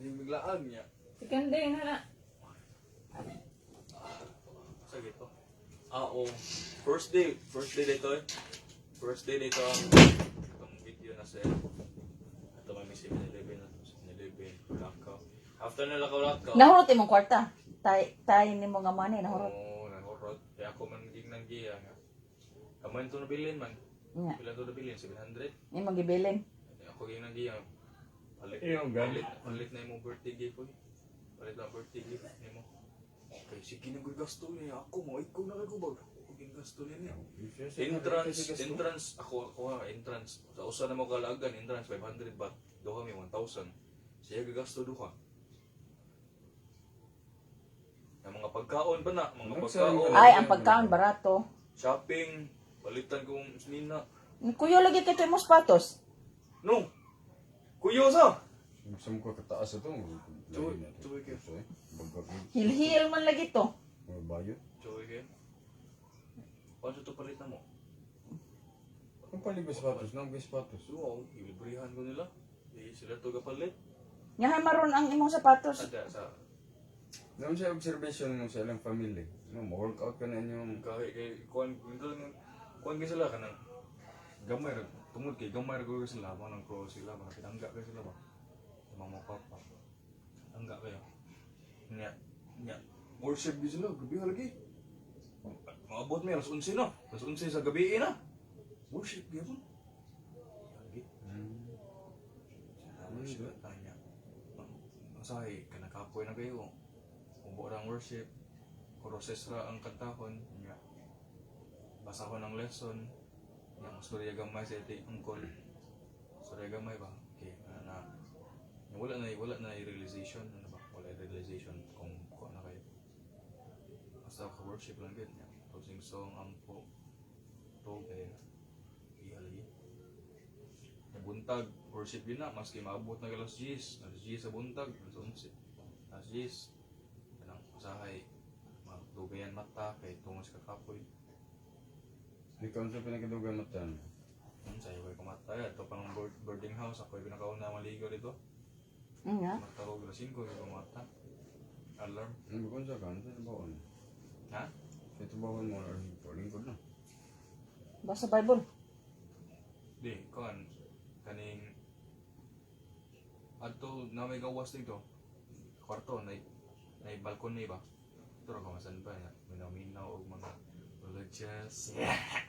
Yung biglaag niya. Sikande na na. Sa gito. Oo. First day dito eh. First day dito ang itong video na sa ito may 7-Eleven na to. 7-Eleven, Lakaw. After na Lakaw. Nahurot imong kwarta. Tay nimo nga money nahurot. Oo, nahurot. Kaya ako man naging nanggiya nga. Kaman ito nabilin man. Nya. Pila ito nabilin? 700. Nimo gibilin. Ako yung nanggiya. Palit na yung birthday gift ko. Palit na birthday gift nimo. Okay, sige na ko gasto niya. Ako mo, ikaw na kayo bag. Ako yung gasto niya. Entrance, ako nga, entrance. Sa usa na mo kalagan, entrance 500 baht. Doha may 1,000. Siya gagasto duha. Ang mga pagkaon pa na, mga pagkaon. Ay, ang pagkaon barato. Shopping, balitan kong nina. Kuya lagi kito imong sapatos. No! Kuyo sa! Gusto mo ko kataas ito. Tuwi kayo. Bagag. Hil-hil man lagi to. Mga bayo. Joey kayo. Paano ito palit na mo? Ang palibas patos, nang bis patos. So, ilibrihan ko nila. Di sila ito kapalit. Nya maron ang imong sapatos. Ada sa Naman siya observation mo sa ilang family. No, ma-workout ka na inyong kahit kay kuan kay sila kanang gamay ra tungod kay gamay ra ko sila mo nang pro sila mga pinangga kay sila ba. Mga papa. Angga kayo. Nya. Worship di sila, gabi lagi. Maabot may alas 11 na. Alas 11 sa gabi na. Worship gyapon. Lagi. Worship tanya. Masahay kanakapoy na kayo. Ubo ra ang worship. Proses ra ang kantahon nya. Basahon ang lesson. Yang storya gamay sa iti angkol. Storya gamay ba? Okay, wala na realization ano ba? Wala realization kung na kayo. Basta ka worship lang gid nya. Closing song ampo. To kay ihalagi. Buntag worship din na maski maabot na alas 10. Alas 10 sa buntag, alas 11. Alas 10. Kanang usahay magdugayan mata kay tungos kakapoy. ikaw sa pinakadugan mo tan. Sa'yo ko'y kumatay. Ito pang boarding house. Ako'y pinakauna maligo dito. Nga. Matawag na 5 ko'y kumata. Alarm. Ang bukon sa kan, sa bawon. Ha? Sa bawon mo or lingkod na. Basa Bible. Di, kaning adto na may gawas dito. Kwarto, na balkon na iba. Ito rin kamasan pa. Minaw-minaw o mga religious.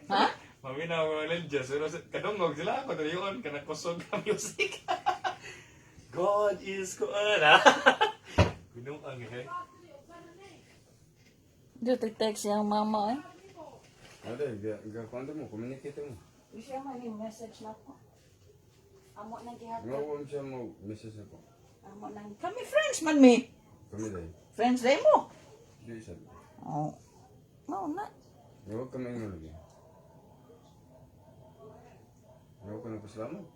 Ha? Maminaw mga lenses. Pero kadungog sila ako. Yun, kanakusog ang music. God is kuan ha. Binuang eh. Dito text yung mama eh. Ada, gagawin mo, communicate mo. Siya man yung message na ko. Amo nang gihatod. Gawin siya mo, message ako. Amo nang kami friends man me. Kami dahil. Friends day mo. Di isa. Oh. No na. Gawin kami nga lagi. Gawin ka na pasalamat.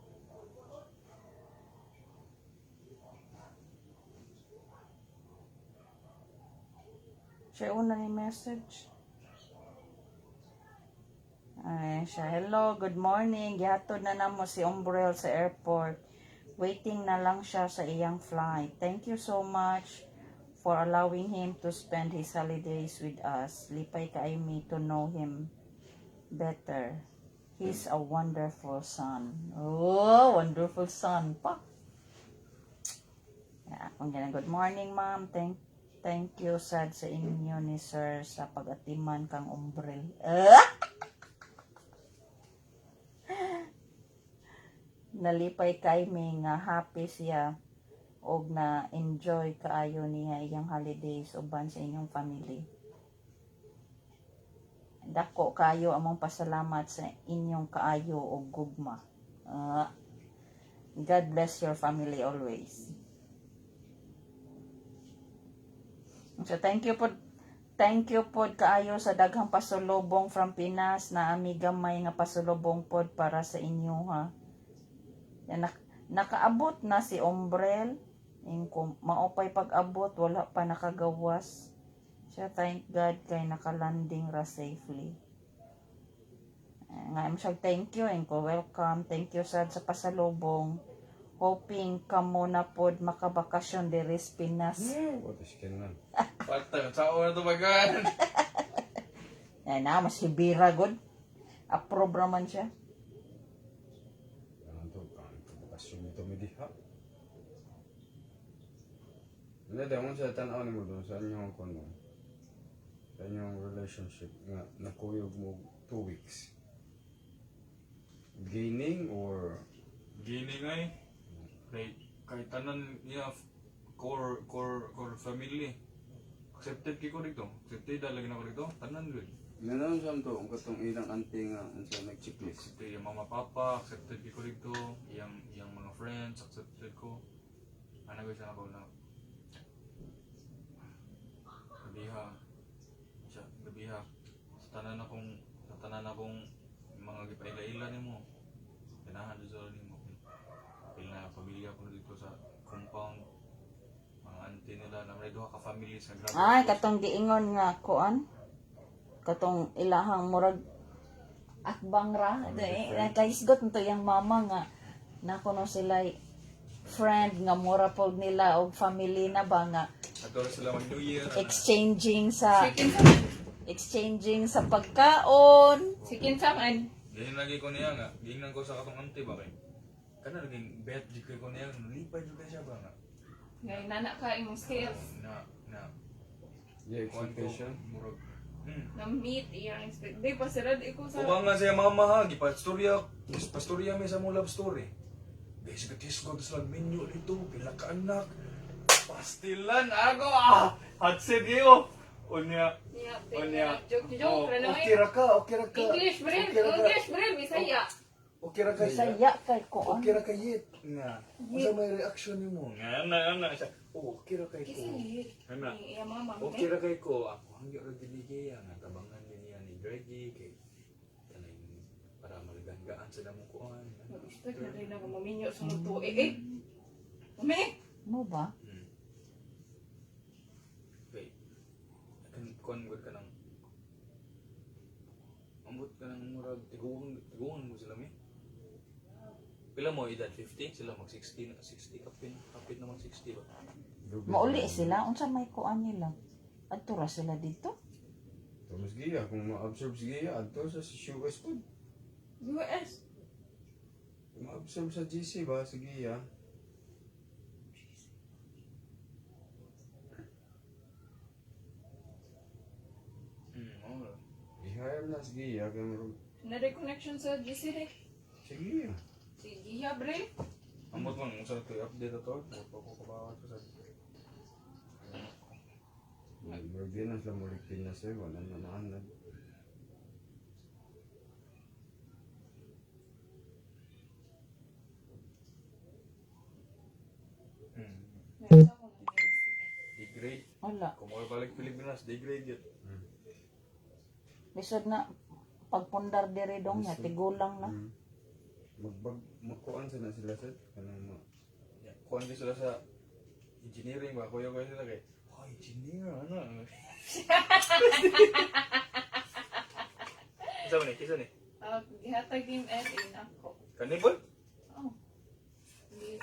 Siya una ni message. Ay, siya, hello, good morning. Gihatod na namo si Umbrel sa airport. Waiting na lang siya sa iyang flight. Thank you so much for allowing him to spend his holidays with us. Lipay kaayo me to know him better. He's a wonderful son. Oh, wonderful son pa. Yeah, kung ganun, good morning, ma'am. Thank you, sad sa inyo ni sir sa pag-atiman kang Umbrel. Nalipay kay me nga happy siya og na enjoy kaayo niya iyang holidays uban sa inyong family. Dako kayo among pasalamat sa inyong kaayo og gugma. God bless your family always. So thank you pod kaayo sa daghang pasulubong from Pinas na amigamay nga pasulubong pod para sa inyo ha. Yan, nakaabot na si Umbrel. Kung maupay pag-abot, wala pa nakagawas. Siya, thank God, kay nakalanding ra safely. Nga siya, thank you, welcome. Thank you, sad, sa pasalubong. Hoping kamo na pod makabakasyon diri sa Pinas. What is kinman? Patay, sao na to bagan? Ay na, mas hibira, good. Approve raman siya. Bakasyon ito may diha. Hindi, dahil sa tanaw ni mo doon sa inyong kono. Sa inyong relationship nga nakuyog mo 2 weeks. Gaining or Gini nga eh. Kay tanan niya core family. Accepted ko dito. Accepted lagi na ko dito. Tanan gud. Nanong siyam to, ang katong ilang auntie nga sa nag-checklist. Accepted yung mama papa, accepted ko dito. Yang mga friends, accepted ko. Ano ko siya ako na gabiha sa tanan akong mga gipaila-ila nimo. Ganahan sa nimo. Pila pamilya ko dito sa compound. Mga auntie nila na may duha ka family sa grabe. Ay, katong giingon nga kuan. Katong ilahang murag akbang ra. Nakaisgot nito yung mama nga nakuno sila friend nga mura pod nila og family na ba nga Adoro sila mag New Year. exchanging sa pagkaon. Sikin saman. Ganyan lagi ko niya nga. Gingnan ko sa katong auntie ba kay. Kana naging bet di ko niya nalipay jud siya ba nga. Ngay nana ka imong skills. Na Yeah, kuan ko expectation. murag. Na meet iyang expect. Di pa sirad iko sa Ubang nga siya mama ha, pastorya may sa mo love story. Guys, gatisgot sa menu dito, pila ka anak. Pastilan ako hot seat iyo. Unya. Joke ra Okay ra ka. English bril Bisaya. Okay ra ka. Bisaya kay kuan. Okay ra ka yit. Nga. Unsa may reaction nimo? Nga ana siya. Okay ra kay ko. Ana. Iya mama. Okay ra kay ko. Ako hangyo ra giligay nga tabangan niya ni Greggy kay kanay para maligangaan sa damong kuan. Expect na rin ako maminyo sa muto. Umi! Mo ba? Okay. Kuan gud ka nang ambot ka nang murag tiguan mo sila mi. Pila mo edad 50 sila mag 60 kapit na mag 60 ba. Mauli sila unsa may kuan nila. Adto ra sila dito. Thomas Gia, kung ma-absorb si Gia, adto sa US food. US. Ma-absorb sa GC ba, si Gia? Hayam na, sige, agam ro. Naday connection sa GC Rek. Sige. Sige ya, bre. Ambot man, kung saan ko i-update ito, huwag ko kabawat ko sa... Magdi na sila mulik Pinas eh, wala na naanad. Nasa ko na Degrade. Wala. Kung mo balik Pilipinas, degrade yun. Lisod na pagpundar diri dong niya tigulang na. Magkuhan sila sir. Kanang Kung hindi sila sa engineering ba, kuya sila kay, oh, engineer, ano? Kisa ni, kisa ni. gihatag yung LA na ako. Kanibol? Oh. Di-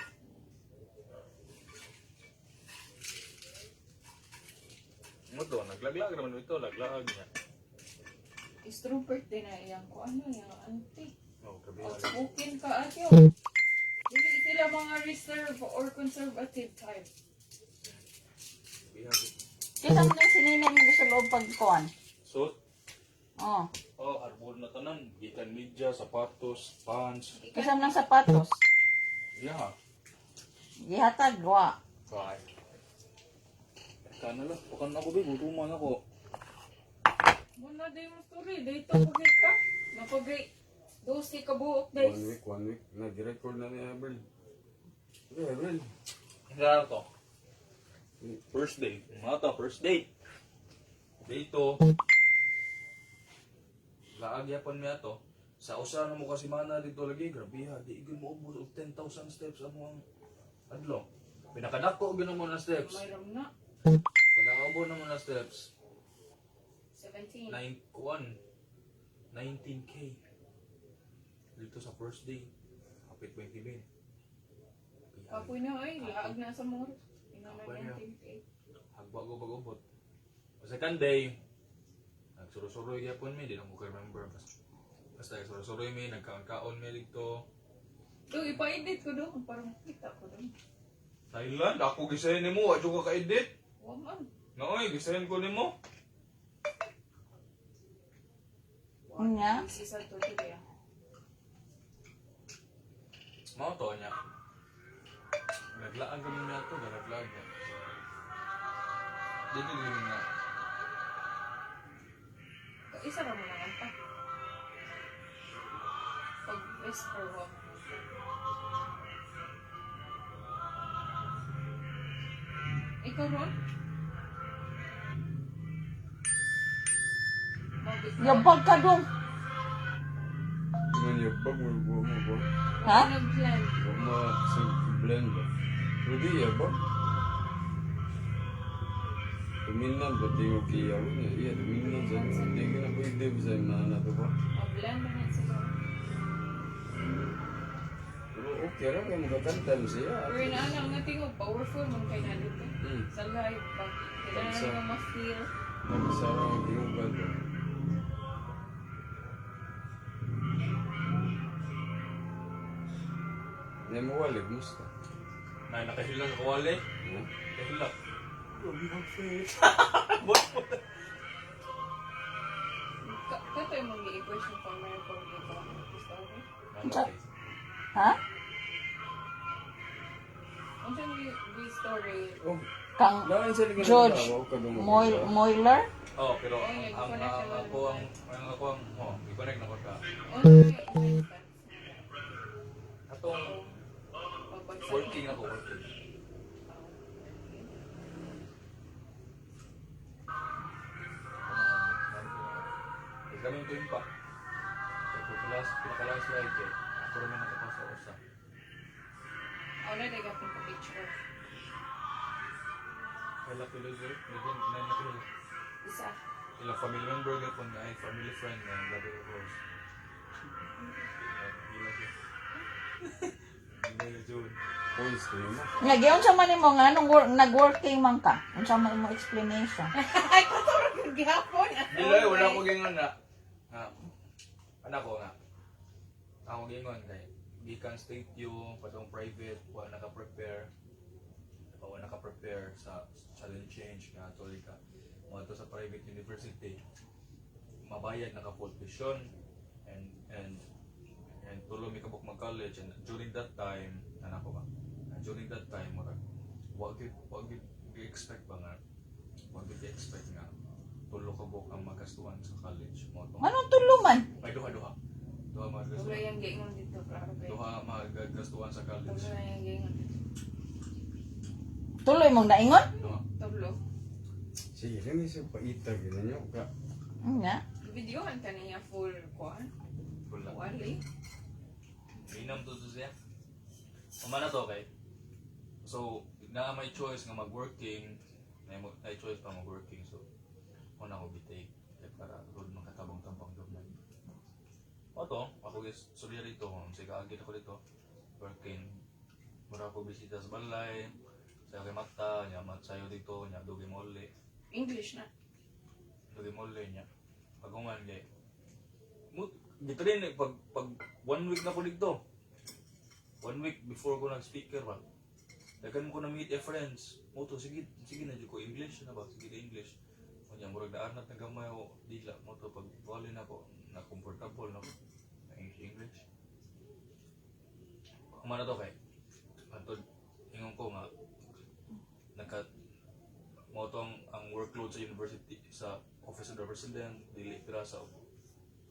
Ano to, naglaglag naman ito, laglag niya. Extrovert din na iyang ko ano yung auntie. Oh, kabila. Outspoken ka ate. Dili sila mga reserve or conservative type. Bihag. Kisa mo na sinina mo sa loob pagkuan. Suit. Oh. Oh, arbol na tanan. Gikan media, sapatos, pants. Kisa mo ng sapatos. Yeah. Gihatag wa. Right. Kana lang, pakan ako ba, gutuman ako. Muna day mo story, day to pagay ka. Mapagay. Dosi ka buok days. 1 week. Nag-record na ni Abril. Okay, Abril. Ano to? First date. Ano to? First date. Dito. Laagyapon niya to. Sa usa na mo kasi mana dito lagi. Grabe ha. Di igin mo ubos og 10,000 steps ang adlaw. Pinakadako gina mo na steps. Mayroon na. Pagkakabo na mo na steps. 17. 19K. Dito sa first day. Kapit 20 bin. Kapoy na ay, laag na sa mga Kapoy na. inanag Hagbago pag-ubot. Sa second day, nagsurusuroy yapon mi, di lang ko remember. Basta nagsurusuroy mi, nagkaon-kaon mi dito. Ito, ipa-edit ko doon. Parang kita ko doon. Thailand, ako gisahin ni mo, adyo ka ka-edit. Waman. Naoy, gisahin ko ni mo. Nya? Isa to today. Mao to niya. Naglaan kami niya to, naglaan niya. Dito din na. Isa ra mo naman pa. Pag best for what? Ikaw ron? Yabag ka dong. Man, yung bag mo ba? Ha? Nag-plan. Huwag mo sa blend ba? Pwede yan ba? Tuminan ba tayo kiyaw niya? Iya, tuminan sa hindi ko na pwede ba sa mana to ba? Mag-plan naman sila. Pero okay lang kayo magkakanta mo siya. Pero naalang nga tingog, powerful man kayo na dito. Sa live, pag kailangan Pagsa- mo ma-feel. Nagsara ang tinugan ba? Hindi mo walig, musta? Nakahilak ako wali. Ha? Nakahilak. Grabe ang face. Kato yung mag-i-question pang meron pang ikaw. Story. Ha? Ano siya story? Oh, Kang dahil sa ligan George Moy. Moiler? Oh, pero Oh, ang yeah, ang i-connect ang naman. ako ang i-connect na ko ka. Ano yung Atong working ako, working. Kami yung tuwing pa. Pinaka-last slide eh. Ako rin nakapasa usa. Ano na gapin pa picture? Kaya kilometer, medyan 9 na kilo. Isa. Ilang family member gapon ay family friend na yung Brother Rose. Gila siya. Gila siya June. Points to yun. Nga, giyon sa man mo nga, nung nag-working man ka. Unsa man mo explanation? Ay, katurog yung gihapon. Dila, wala ko gingon na. Anak ko nga. Ako gingon kay gikan state you patong private wa naka-prepare sa challenge change nga tuloy ka mo to sa private university mabayad naka full tuition and tulo mi kabuk mag college, and during that time during that time wag gid i-expect ba nga tulo kabuk ang magastuhan sa college mo to. Anong tuluman? May duha Wala magagastuhan. yung giingon dito, klaro ba? Duha magagastuhan sa college. Wala yung giingon. Tuloy mong naingon? Duha. Tablo. Sige, lang isa paitag yun nyo ka. Nga. Videohan ka niya full kuan. Wala. Wali. Minam to siya. Umana to kay. So, na may choice nga mag-working, may choice pa mag-working. So, una ko bitake kay para road makatabang-tabang doon. Oto, ako guys, sorry rito, sige agit ako dito. Working. Mura ko bisita sa balay. Sa kay mata, nya matsayo dito, nya dugi mole. English na. Dugi mole nya. Pagungan kay. Dito rin pag 1 week na ko dito. 1 week before ko nag-speaker ba. Dagan ko na meet a friends. Moto sige na jud ko English na ba? Sige na English. Kunya murag daan na gamay o dila mo to pag wali na ko na comfortable na English. Kumana to kay. Antod ingon ko nga motong ang workload sa university sa office of the president dili pira sa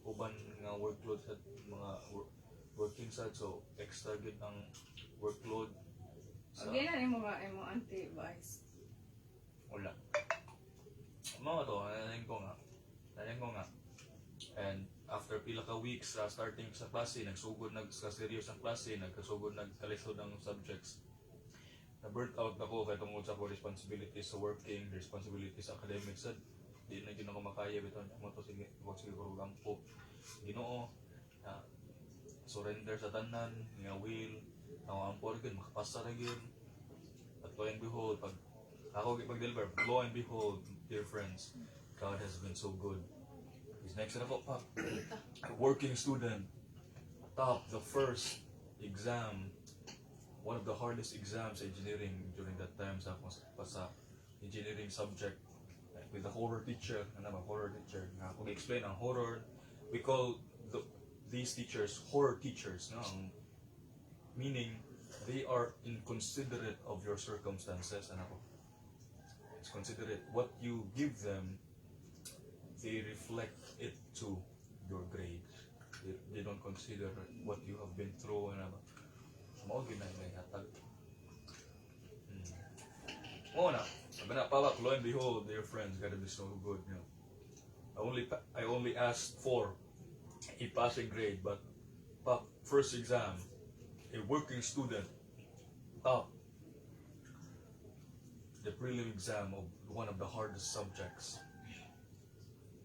uban nga workload sa mga working side, so extra good ang workload sa Okay na yung mga imo anti-vice. wala. Mga to, nanayin ko nga. And after pila ka weeks starting sa klase, nagsugod sa serious ang klase, nagkasugod nagkalisod ang subjects. Na-burnt out ako kay tungkol sa ko responsibilities sa working, responsibilities sa academics. Di na yun ako makaya bitaw niya mo to, sige ko gampo. Ginoo, surrender sa tanan, nga will, ang ampor gud makapasa ra gyud. At lo and behold, pag ako pag-deliver, lo and behold, dear friends, God has been so good. He's next na po, a working student, top the first exam, one of the hardest exams engineering during that time sa engineering subject, with the horror teacher, nga ako explain ang horror. We call these teachers horror teachers, no? Meaning they are inconsiderate of your circumstances, it's considerate what you give them, they reflect it to your grades. They don't consider what you have been through, mao gyud na hatag. Oo na, sabi na pala, lo and behold, dear friends, gotta be so good, you know. I only asked for a passing grade, but first exam, a working student, top the prelim exam of one of the hardest subjects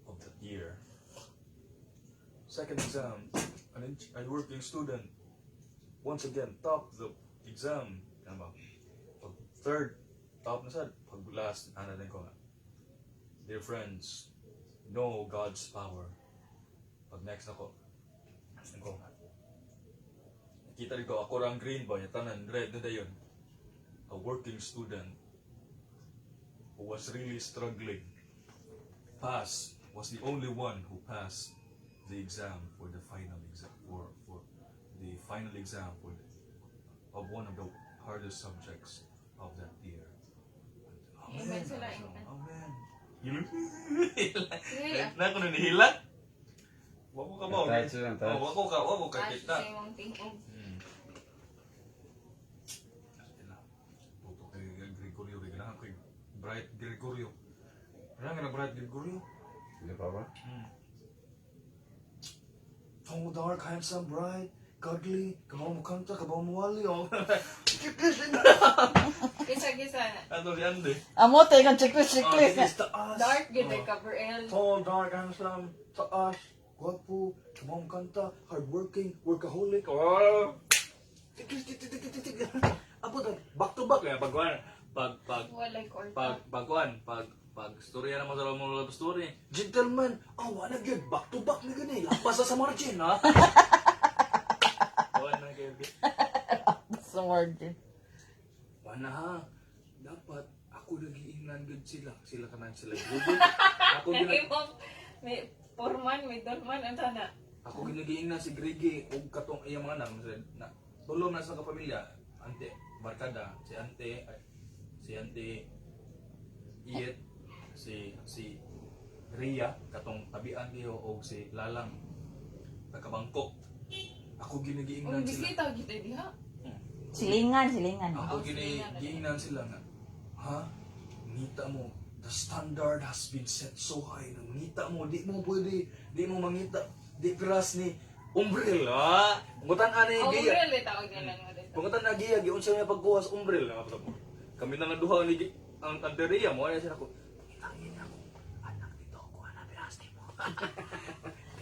of that year. Second exam, a working student, once again, top the exam. Pag third, top na sad. Pag last, din ko nga. Dear friends, know God's power. Pag next ako nga. Nakita rin ko, ako rang green boy, tanan, red na dayon. A working student who was really struggling. Was the only one who passed the exam for the final exam, for the final exam of one of the hardest subjects of that year. Amen sila, amen. Amen. Hila. Hila. Na ko na nihila. Wako ka ba? Touch lang, touch. Wako ka As kita. sa imong tingog. Puto kay Gregorio, ganahan ko yung Bright Gregorio. Ganahan ka na Bright Gregorio? Hindi pa ba? Tall, dark, handsome, bright, godly, kabaw mo kanta, kabaw mo wali, Kisa-kisa na. Ano rin Andy? Amo tayo kang checklist. Taas. Dark gid ay cover L. Tall, dark, handsome, taas, gwapo, kabaw mo kanta, hardworking, workaholic, Apo to, back to back eh, Walay korta. pag storya naman sa mga love story. Gentleman, wala gyud, back to back na gani. Lapas sa margin, ha? Wala na gyud. Sa margin. Wala ha. Dapat ako nagiingnan gyud sila. Sila kanang sila. Ako gyud Imong may Foreman, middleman, ang tana. Ako ginagiing na si Gregi o katong iyang mga anak na tulong na sa kapamilya. Ante Barkada, si Ante Iyet, si Ria katong tabian niyo o si Lalang Bangkok. Ako ginagiing Oh, na sila. bisita kita diha. Silingan. Ako Oh, sige nga, ginigiingnan sila nga, ha? Ngita mo, the standard has been set so high. Ngita mo, di mo mangita, di piras ni umbrella. Pungutan ani Oh, giya. really, tawag nila mo dito. Pungutan na giya, giun siya nga pagkuha sa umbrella. Kami na naduha ni ang anteriya mo, ano siya ako, tangin ako, anak dito ako, anak piras ni mo.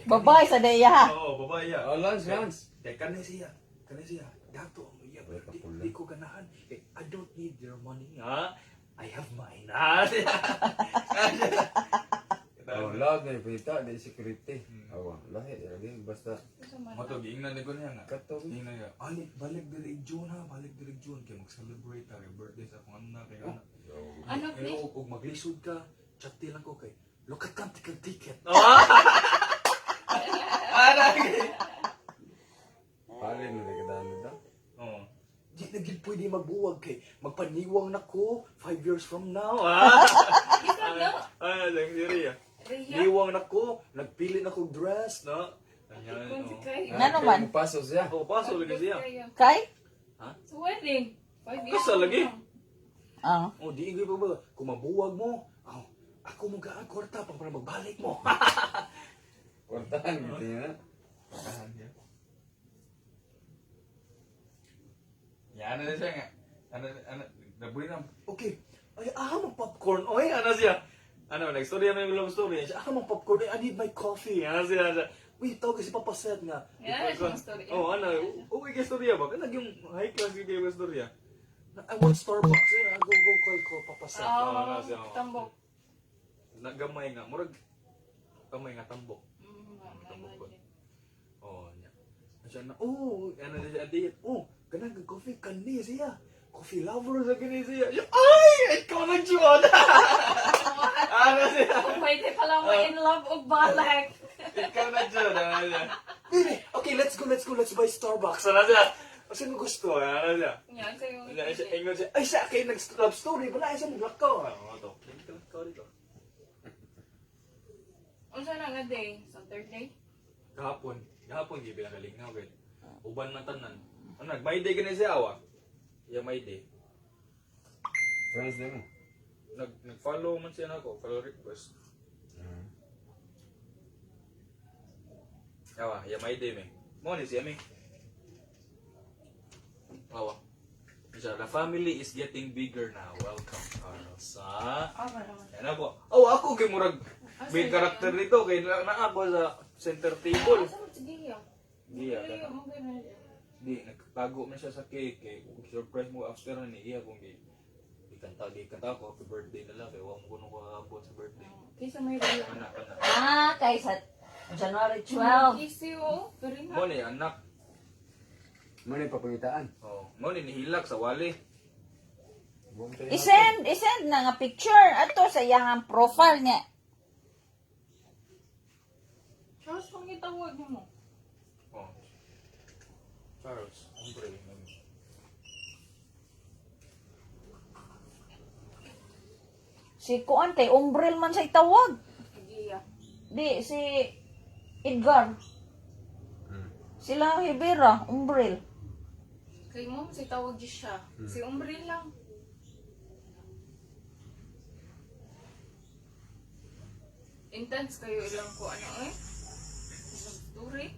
Babae sa daya ha. Oo, babae ya. Oh, Lance. Kaya kanay siya. Dato, di ko ganahan. I don't need your money, ha? I have mine, ha? Oh, loud na yung pinita, di security. Awa, lahi, lagi, basta Matog, ingnan ni ko niya nga. katong. Ingnan niya, balik diri June ha, balik diri June. Kaya mag-celebrate ha, kay birthday sa akong anak. Kaya anak. Ano, please? Kung maglisod ka, chati lang ko kay, look at that ticket. Palin na nagdano daw. Oo. Di na gid pwede magbuwag kay magpaniwang na ko 5 years from now. Lang diri ya. Rhea? Niwang na ko, nagpili na ko dress, no? Ganyan, Kung si oh. Kay. Nga naman. Paso siya. Oh, paso lagi siya. Kay? Sa wedding. 5 years. Kasa lagi? Ah. Oh, di igay pa ba? Kung mabuwag mo, ako mo gaan kwarta pang para magbalik mo. Kwartahan, gitu na. Yan na siya nga. Nabuhin na. Okay. Ay, mo popcorn. Oy, ano siya? Nag-story na yung love story. Siya, mo popcorn. I need my coffee. Ano siya? Uy, tawag si Papa Seth nga. Yan, siya ang story. Oh, uy, kay storya ba? Kanag yung high class yung kay storya. I want Starbucks. Go call ko Papa Seth. Ano siya? Tambok. Nagamay nga. Murag, gamay nga tambok. Imagine. Oh, nya. Siya na, ano na siya, date. Ganang coffee, kani siya. Coffee lover sa kani siya. Ay, ikaw na John. Ano siya? Kung pwede pala mo in love o balak. Ikaw na John. Ano siya? Okay, let's go. Let's buy Starbucks. Ano siya? Kasi mo gusto, ano siya? Yan, sa'yo. Ano siya? Ingon siya, ay siya, kayo nag-love story. Wala siya maglakaw. Ano to? Nag-lakaw dito. Ano siya na nga day? Sa third day? Kahapon, gibilang galingaw kay uban man tanan. May day gani siya awa. Ya may day. Friends na mo. Nag-follow man siya nako, follow request. Awa, ya may day me. Mo ni siya me. Awa. Siya, the family is getting bigger now. Welcome, Carlos. Ba naman. Yan ako. Ako kay murag main character nito kay na ako sa center table. Asa mo si Gia? Gia, Gia, mo ganun. Di, nagtago man siya sa cake. Kay, surprise mo after na ni iya kung di kanta ko, happy birthday na lang. Kaya huwag mo ko abot sa birthday. Kaysa may dala. Ah, kay sa January 12. Easy, oh. Very Mo happy. ni anak. Mo na papangitaan. Oh, mo ni nihilak sa wali. Isend na nga picture ato sa iyang profile niya. Charles, kung itawag mo. Oh. Charles, hombre. Si Kuan kay Umbrel man sa itawag. Gia. Di si Edgar. Sila Rivera, Umbrel. Kay mo, si tawag siya. Si Umbril lang. Intense kayo ilang ko ano eh. Isang story.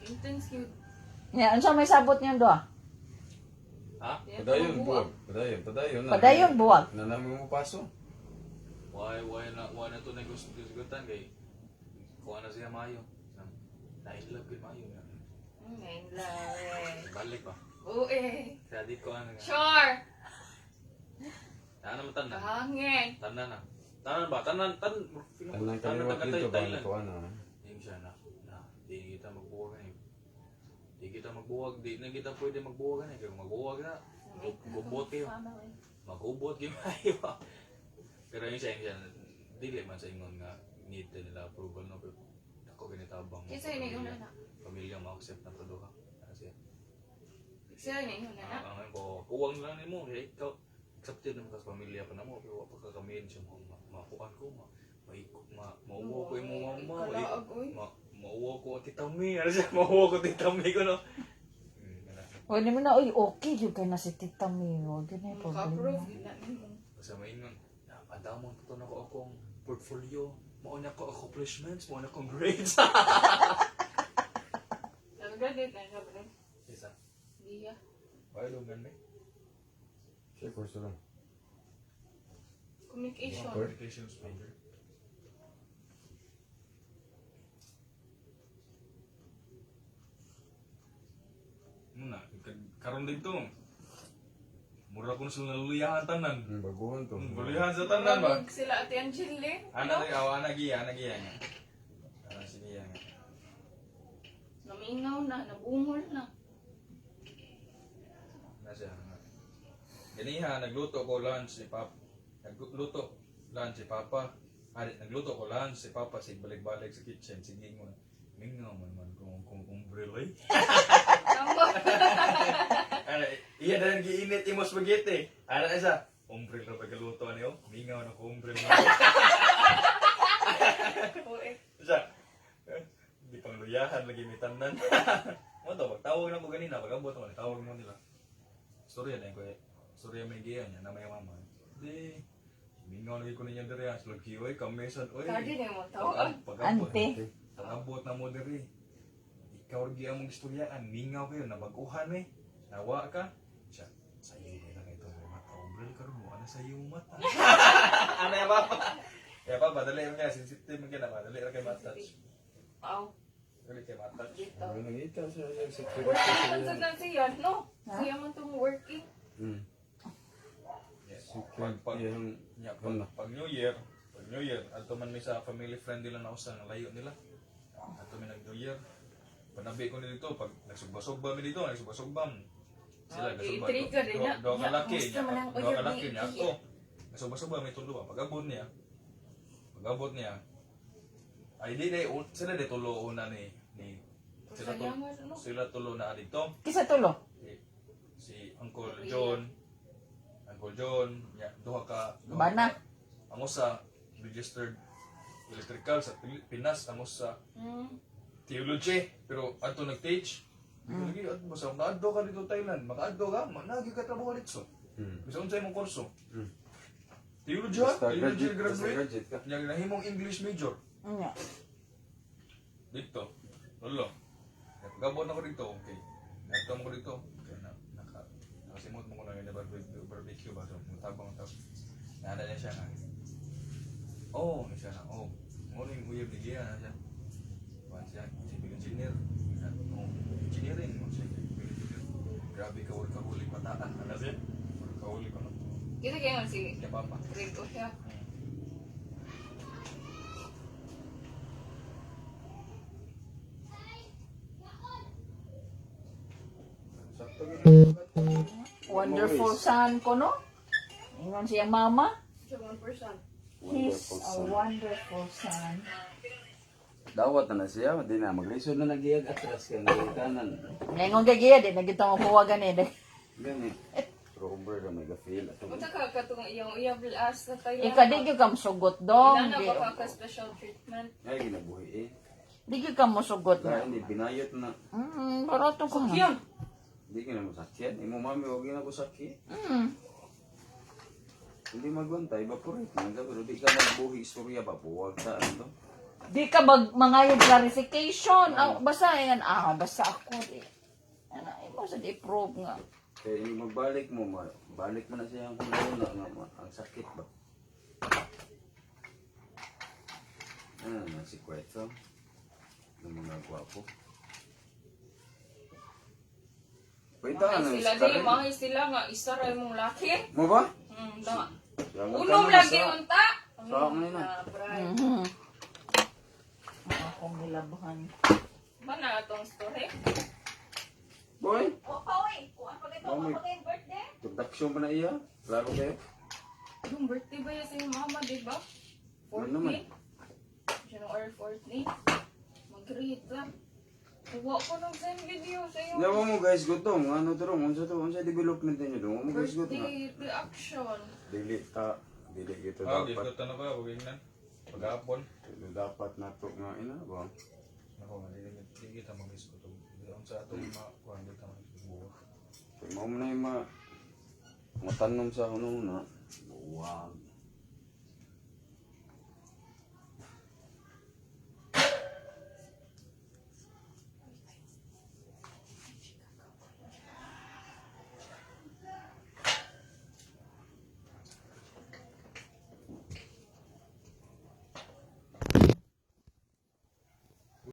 Intense yun. Ya, unsa may sabot niyo do? Ha? Padayon, buwag. Padayon. Padayon buwag. Nanami mo paso. Why na to negosyo-gutan kay kuha na siya Mayo. Na-inlove kay Mayo. Ngayon lang. Balik pa. Oo eh. Kaya di ko ano nga. Sure. Ano mo tanan? Kahangin. Tanan na. Tanan ba? Tanan. Tanang kaliwat dito ba na ko ano. Yung siya na. Di kita magbuwag na Di kita magbuwag. Di na kita pwede magbuwag na Kaya magbuwag na. Gubot kayo. Magubot kayo. Pero yung siya. Dili man sa ingon nga. need nila approval no pero ako ginitabang Kisa ini una na. pamilya ma-accept na to do ha kasi Sila ni una na. ang ko kuwang lang nimo kay ikaw accepted naman sa pamilya pa namo pero wa pa ka kami siya makuan ko mauwo ko imo mama Kalaag, oy. mauwo ko tita Mi ano siya mauwo ko tita Mi ko no O, hindi mo na, uy, okay yung ka na si Tita Mio. Yun na yung Maka-approve, problema. yun na nimo. kasi maingon adamon to na ko akong portfolio mao na ko accomplishments mao na kong grades Nag-graduate na siya, bro. isa Diya. why do man Siya, kurso lang. Communication. communications major muna karon dito mura ko na sila naluyahan tanan Baguhan to. Bulihan sa tanan ba? Marag sila Ate Angeli. Ana ni awa giya nga. Ana sige nga. Namingaw na, nabungol na. Nasa. Ganiha nagluto ko lunch si Papa. Nagluto lunch si Papa. Nagluto ko lunch si Papa sig balik-balik sa kitchen sige mo. Mingaw man kung brilay. Tama. Ana iya dan giinit imo spaghetti. Ana isa. Umbril na pagluto niyo. Mingaw na ko umbril na. Isa. Di pang luyahan lagi may tanan. Mo to pagtawag na ko ganina pag-abot mo tawag mo nila. Storya na ko. Storya may giya niya na may mama. Di mingaw lagi ko niya diri as lagi oy kamesan oy. Kadi na mo tawag. Ante. Pag-abot na mo diri. Ikaw lagi among istoryaan. Mingaw kayo nabaguhan eh. Nawa ka. Siya sayo na lang ito mata. Umbril ka mo ana sayo mata. Ano ya papa? Ya papa dali mo kaya sensitive mo kaya na dali ra kay mata. Aw. Dali kay mata. Dito. Ano nangita siya sa Working security man siya. sa siya, no? Ha? Siya man itong working. Yes. Security yung... Yeah, Ano? pag New Year, ato man may sa family friend nila na usang layo nila. Ato may nag New Year. Panabi ko nito pag nagsugba-sugba mi dito, nagsugba-sugba. Sila nagsugba. i-trigger din na. Do ka laki Gusto mo ng niya. Do uyab ka laki ni- niya ako. Nagsugba-sugba may tulo. Pag-abot niya. Ay di sila de tulo una ni Sayangan, no? sila tulo na dito. Kisa tulo. Si Uncle John, duha ka. Bana. Ang usa registered electrical sa Pinas, ang usa theology, pero ato nag-teach. Lagi at basta makaadto ka dito Thailand, makaadto ka, managi ka trabaho dito. Bisa unsay mong kurso? Theology, Basta theology graduate graduate. ka. Nya nahimong English major Nga. dito. Lolo. Gabon ako dito, okay. Nagto mo ko dito. Okay na nakasimot mo ko na yung barbecue ba so tabang tao. Nana niya siya nga. Oh, ni siya na. Oh, morning uyab ni Gia na siya. Wan siya, civil engineer. Oh, engineering mo siya. Civil engineer. Grabe ka work kahuli pataan. Ano siya? Work kahuli ko no. Kita kaya nga si Kaya papa. grade ko siya. Sakto yun. Wonderful son ko, no? Ingon siyang mama. Siya 1%. He's a wonderful son. Dawat na siya, di na maglisod na nagiyag atras ka ng kanan. Ngayon kay Gia, di nagito mo puwagan eh. Ganit. Rober na may gafeel ato. Unsa ka katong iyang uyab as sa Thailand? Ika, di ka sugot dong. Inana Di, ba ka special treatment? Ay ginabuhi eh. di ka mo sugot Kaya na. hindi binayot na. Barato ka na. Yan. Di ka na masakyan. Imo mami huwag na ko sakit. Hindi magwantay, evaporate na. Pero di ka magbuhi istorya ba? Buwag ta ano. Di ka mangayong clarification. Basta yan. Basta ako. Ano, mo sa di-prove nga. Kaya yung magbalik mo, balik mo na siya ang kuluna nga ang sakit ba? Si Kwetso. Ng mga gwapo. Pwede ka na Sila di, mahal sila nga isa ra mong laki. Mo ba? Da. Siya mo Unom ka na lagi sa- unta. Sa akin na. Akong nilabahan. Ba na atong story? Boy, O, Pawi, kuha pa ito. Mami. Kapag yung birthday. production pa na iya. Klaro kayo. Yung birthday ba yan sa iyong mama, di ba? Ano naman? 14? or fourthly. Mag-read lang. Iwa ko nang send video sa iyo. Yawa mo guys, gutom. Ano to ron? Unsa development niyo dong? Mo guys gutom. Birthday reaction. Dili gito Ah, dito dapat. tanong ba? Huwag na. Pag-apon. Dapat nato nga ina ba? Ako nga, hindi kita mag-miss ko ito. Ang sa itong makuha, hindi kita mag-miss ko. Kay mao na yung matanong sa ano na. Wag.